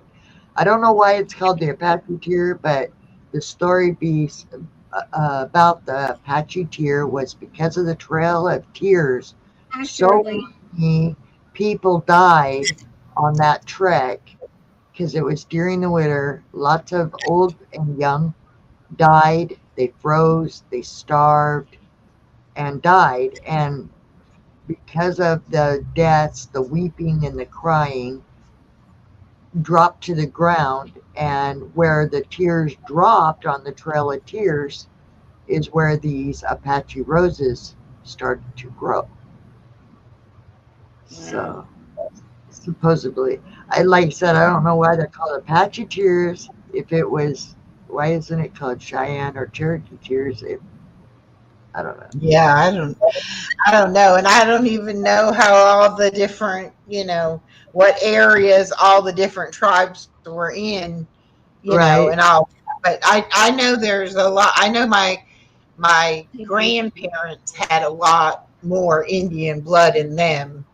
I don't know why it's called the Apache Tear, but the story about the Apache Tear was because of the Trail of Tears. So Actually, many people died on that trek because it was during the winter. Lots of old and young died. They froze, they starved, and died. And because of the deaths, the weeping and the crying dropped to the ground. And where the tears dropped on the Trail of Tears is where these Apache roses started to grow. wow. So supposedly, like I said, I don't know why they're called Apache tears. If it was, why isn't it called Cheyenne or Cherokee tears? I don't know. Yeah, I don't know. And I don't even know how all the different, what areas all the different tribes were in, Right. and all. But I know there's a lot. I know my grandparents had a lot more Indian blood in them,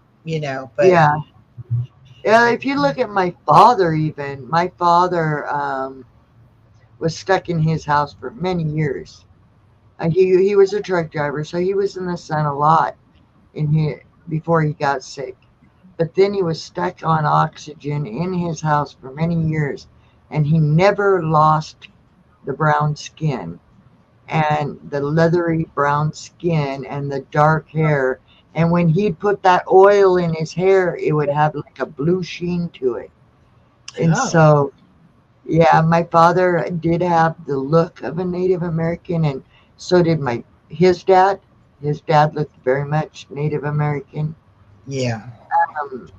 but Yeah. Yeah, if you look at my father, even my father was stuck in his house for many years. He was a truck driver, so he was in the sun a lot in here before he got sick. But then he was stuck on oxygen in his house for many years, and he never lost the brown skin and the leathery brown skin and the dark hair. And when he'd put that oil in his hair, it would have like a blue sheen to it. And Oh, so, yeah, my father did have the look of a Native American, and so did my his dad. His dad looked very much Native American. yeah. Um,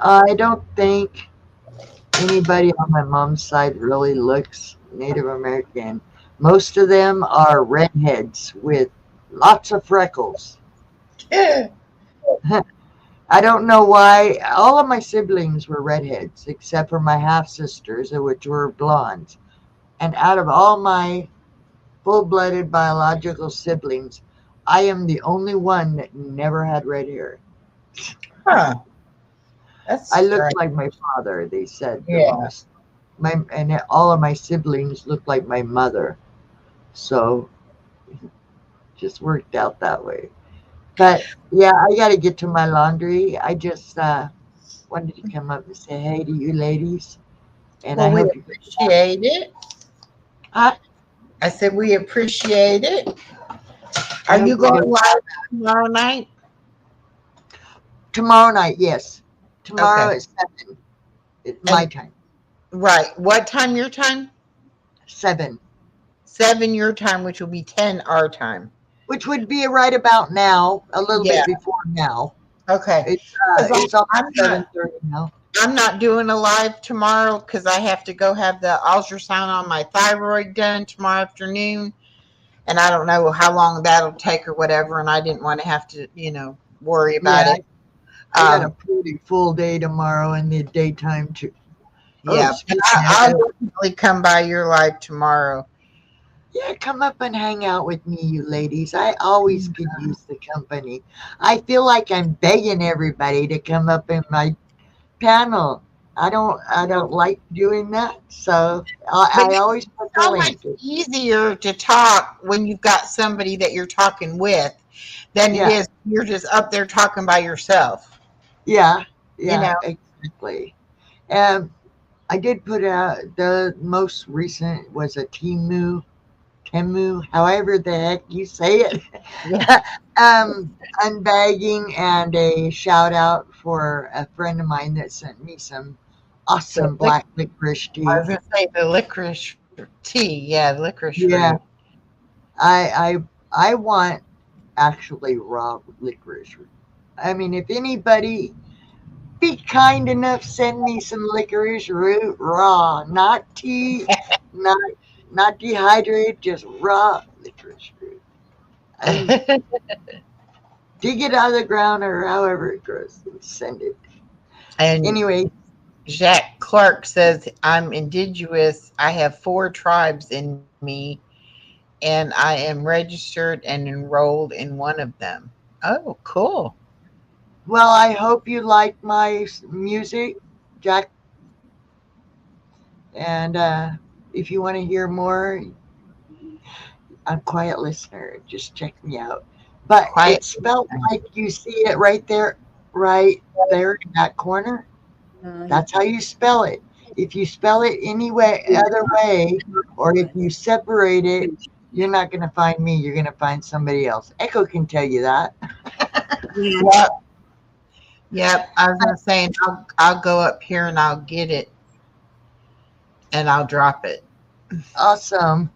I don't think anybody on my mom's side really looks Native American. Most of them are redheads with lots of freckles. I don't know why. All of my siblings were redheads, except for my half sisters, which were blondes. And out of all my full blooded biological siblings, I am the only one that never had red hair. Huh. That's I looked strange. like my father, they said the Yeah. most. And all of my siblings looked like my mother. So it just worked out that way. But yeah, I got to get to my laundry. I just wanted to come up and say hey to you ladies. And I Well, we hope you. appreciate it. I, I said we appreciate it. I Are hope you going live tomorrow night? tomorrow night, yes. Tomorrow Okay. at 7. It's my And time. right. What time your time? 7. 7 your time, which will be 10 our time. Which would be right about now, a little Yeah. bit before now. Okay. It's almost I'm not 7:30 now. I'm not doing a live tomorrow because I have to go have the ultrasound on my thyroid done tomorrow afternoon. And I don't know how long that'll take or whatever. And I didn't want to have to, worry about Yeah, it. I got a Um, pretty full day tomorrow in the daytime too. Oh, yeah. But excuse me. I'll definitely come by your live tomorrow. Yeah, come up and hang out with me, you ladies. I always could use the company. I feel like I'm begging everybody to come up in my panel. I don't like doing that, so But I it's always put the so much link. easier to talk when you've got somebody that you're talking with than it Yeah, is you're just up there talking by yourself. yeah, You yeah, know, exactly. Um, I did put out the most recent was a Temu, however the heck you say it. yeah. Unbagging and a shout out for a friend of mine that sent me some The awesome black licorice I tea. was gonna say the licorice tea. Yeah, licorice Yeah, root. I want actually raw licorice. I mean, if anybody be kind enough, send me some licorice root raw, not tea, not not dehydrated, just raw licorice root. And dig it out of the ground or however it grows and send it. And Anyway, Jack Clark says, I'm indigenous. I have 4 tribes in me, and I am registered and enrolled in one of them. Oh, cool. well, I hope you like my music, Jack. And if you want to hear more, I'm a quiet listener. Just check me out. But Quiet. it's spelled like you see it right there in that corner. That's how you spell it. If you spell it any way, other way, or if you separate it, you're not going to find me. You're going to find somebody else. Echo can tell you that. Yeah. Yep. Yep. I was gonna say, and I'll go up here and I'll get it and I'll drop it. Awesome.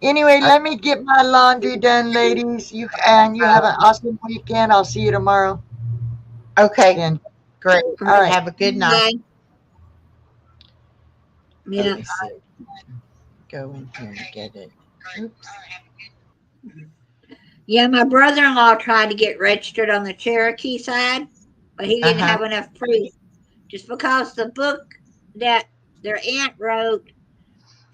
Anyway, let me get my laundry done, ladies. You have an awesome weekend. I'll see you tomorrow. Okay. And Great. all right. Have a good night. Bye. Yeah. Let me see. Go in here and get it. Oops. Yeah, my brother-in-law tried to get registered on the Cherokee side, but he didn't Uh-huh. have enough proof. Just because the book that their aunt wrote,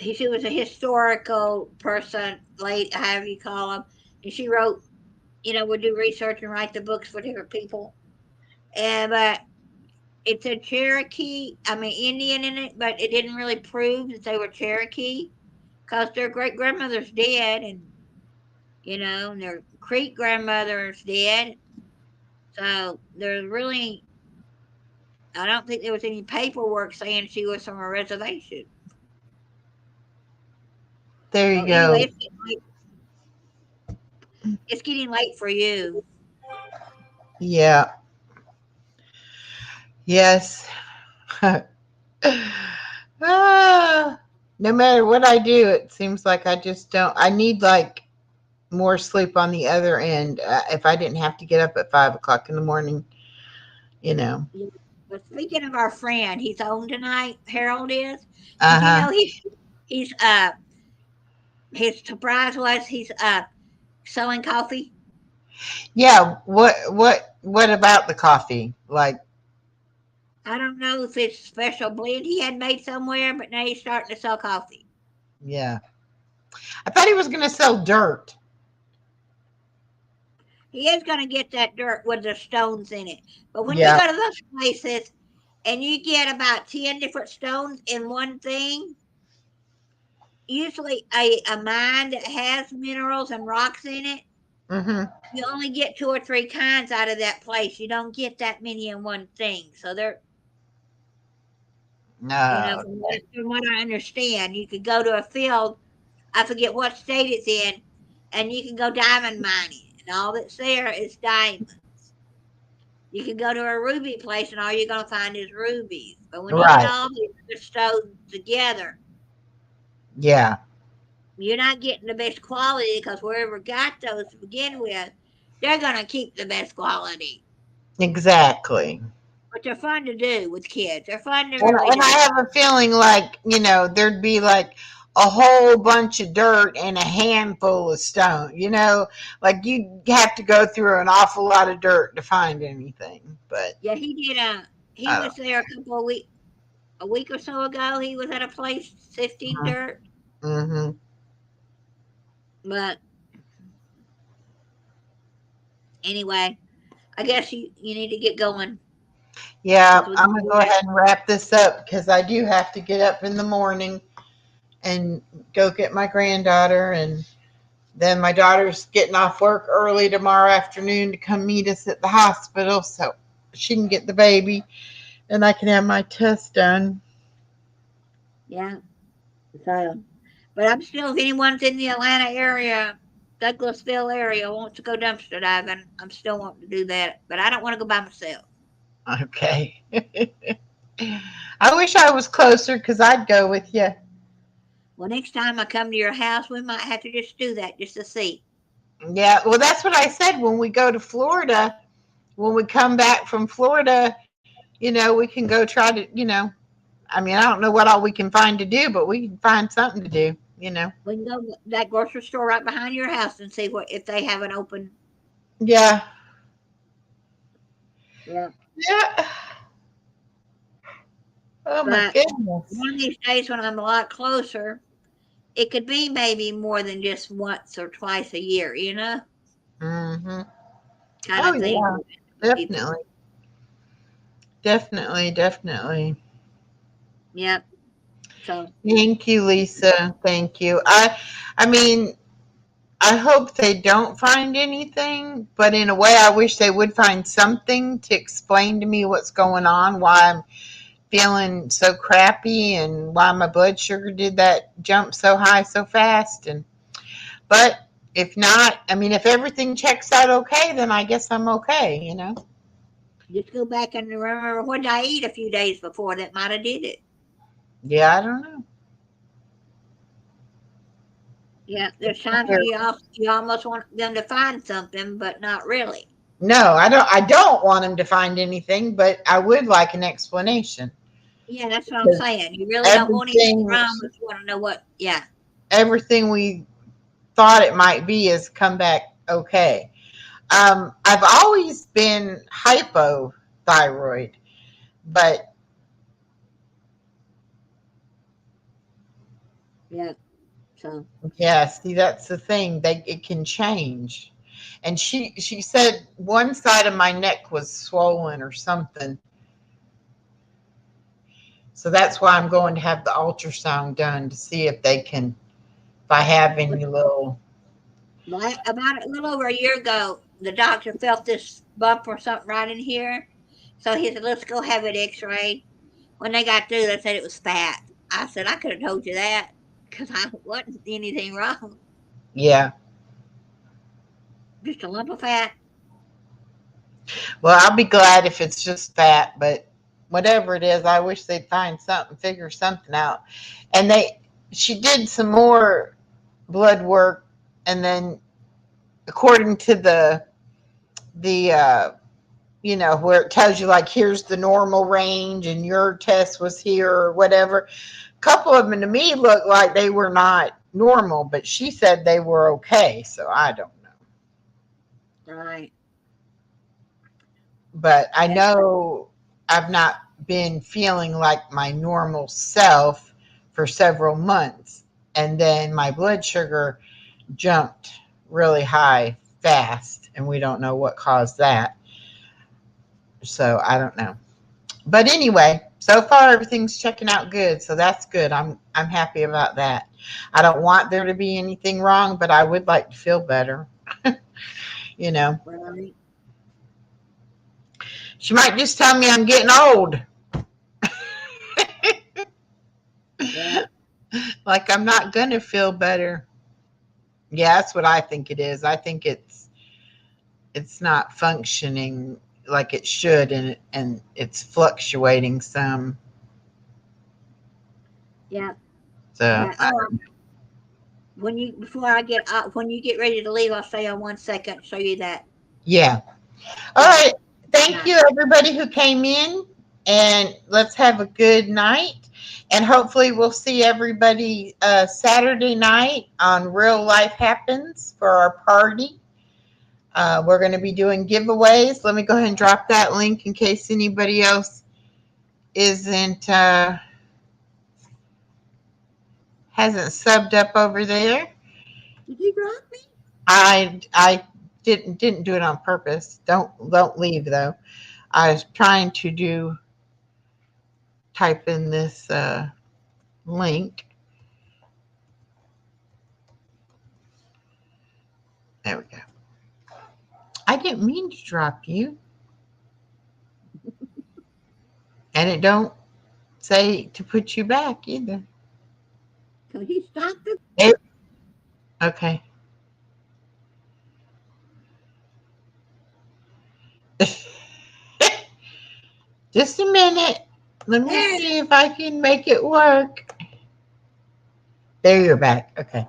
she was a historical person, late, however you call them, and she wrote, would do research and write the books for different people. And but It's a Cherokee, Indian in it, but it didn't really prove that they were Cherokee because their great grandmother's dead, and and their Creek grandmother's dead. So there's really, I don't think there was any paperwork saying she was from a reservation. There you So go. anyway, it's getting late for you. Yeah. Yes. No matter what I do, it seems like I just don't. I need like more sleep on the other end. If I didn't have to get up at 5 o'clock in the morning, you know. But speaking of our friend, he's home tonight. Harold is. Uh Did you huh. know he's his surprise was he's selling coffee? Yeah. What about the coffee? Like, I don't know if it's a special blend he had made somewhere, but now he's starting to sell coffee. yeah. I thought he was going to sell dirt. He is going to get that dirt with the stones in it. But when you Yeah. go to those places and you get about 10 different stones in one thing, usually a mine that has minerals and rocks in it, Mm-hmm. you only get 2 or 3 kinds out of that place. You don't get that many in one thing. So they're, No. from what I understand, you could go to a field, I forget what state it's in, and you can go diamond mining, and all that's there is diamonds. You can go to a ruby place, and all you're going to find is rubies. But when you get Right. all these other stones together, Yeah. you're not getting the best quality because whoever got those to begin with, they're going to keep the best quality. Exactly. But they're fun to do with kids. They're fun to And, really and I do. have a feeling like, there'd be like a whole bunch of dirt and a handful of stone, like you have to go through an awful lot of dirt to find anything. But Yeah, he did. He I was there a week or so ago. He was at a place sifting don't. dirt. Mm-hmm. But anyway, I guess you need to get going. Yeah, 'Cause we I'm can gonna do go that. ahead and wrap this up because I do have to get up in the morning and go get my granddaughter, and then my daughter's getting off work early tomorrow afternoon to come meet us at the hospital so she can get the baby and I can have my test done. Yeah. So, but I'm still, if anyone's in the Atlanta area, Douglasville area, wants to go dumpster diving, I'm still wanting to do that. But I don't want to go by myself. Okay. I wish I was closer because I'd go with you. Well, next time I come to your house, we might have to just do that just to see. Yeah, well, that's what I said when we go to Florida. When we come back from Florida, we can go try to, I don't know what all we can find to do, but we can find something to do. We can go to that grocery store right behind your house and see what if they have an open. Yeah. Yeah. Yeah. Oh my But goodness. one of these days when I'm a lot closer, it could be maybe more than just once or twice a year, Mm-hmm. kind Oh of thing. yeah, definitely. Definitely, definitely. Yep. So Thank you, Lisa. Thank you. I mean, I hope they don't find anything, but in a way, I wish they would find something to explain to me what's going on, why I'm feeling so crappy, and why my blood sugar did that jump so high so fast. But if not, if everything checks out okay, then I guess I'm okay. just go back and remember what did I eat a few days before that might have did it. Yeah, I don't know. Yeah, there's times where you almost want them to find something, but not really. No, I don't want him to find anything, but I would like an explanation. Yeah, that's what I'm Because saying. You really don't want anything everything wrong, but you want to know what. Yeah, everything we thought it might be has come back okay. I've always been hypothyroid, but yeah. So yeah, see, that's the thing. It can change. And she said one side of my neck was swollen or something. So that's why I'm going to have the ultrasound done to see if they can, if I have any little. About a little over a year ago, the doctor felt this bump or something right in here. So he said, let's go have an x-ray. When they got through, they said it was fat. I said, I could have told you that because I wasn't anything wrong. Yeah. Just a lump of fat. Well, I'll be glad if it's just fat, but whatever it is, I wish they'd find something, figure something out. And she did some more blood work, and then according to the where it tells you like here's the normal range and your test was here or whatever. A couple of them to me looked like they were not normal, but she said they were okay. So I don't know. Right. But I know I've not been feeling like my normal self for several months. And then my blood sugar jumped really high fast, and we don't know what caused that. So I don't know. But anyway, so far everything's checking out good. So that's good. I'm happy about that. I don't want there to be anything wrong, but I would like to feel better. Right. She might just tell me I'm getting old. Yeah. Like I'm not going to feel better. Yeah, that's what I think it is. I think it's not functioning like it should, and it's fluctuating some. Yeah. So Yeah. When you get ready to leave, I'll stay on 1 second, show you that. yeah. All right. Thank you, everybody who came in, and let's have a good night. And hopefully we'll see everybody Saturday night on Real Life Happens for our party. We're going to be doing giveaways. Let me go ahead and drop that link in case anybody else hasn't subbed up over there. Did you drop me? I didn't do it on purpose. Don't leave though. I was trying to type in this link. There we go. I didn't mean to drop you. And it don't say to put you back either. So he stopped it? Okay. Just a minute. Let me see if I can make it work. There, you're back. Okay.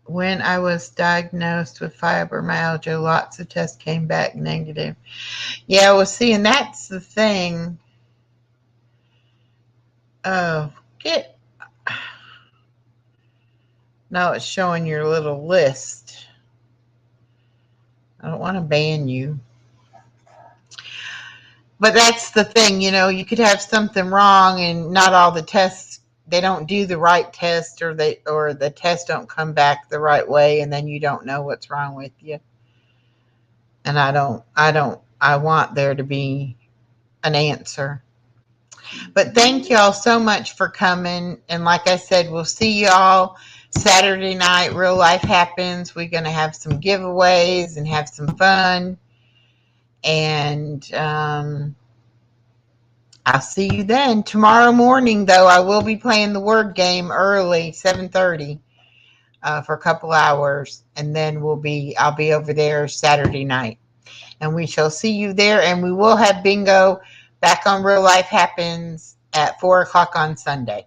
When I was diagnosed with fibromyalgia, lots of tests came back negative. Yeah, well, see, and that's the thing. Oh, now it's showing your little list. I don't want to ban you. But that's the thing, you could have something wrong and not all the tests, they don't do the right test, or the tests don't come back the right way, and then you don't know what's wrong with you. And I want there to be an answer. But thank y'all so much for coming. And like I said, we'll see y'all Saturday night. Real Life Happens. We're going to have some giveaways and have some fun. And I'll see you then. Tomorrow morning, though, I will be playing the word game early, 7:30, for a couple hours. And then I'll be over there Saturday night. And we shall see you there. And we will have bingo back on Real Life Happens at 4 o'clock on Sunday.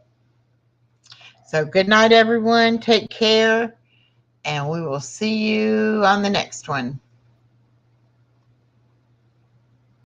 So good night, everyone. Take care. And we will see you on the next one.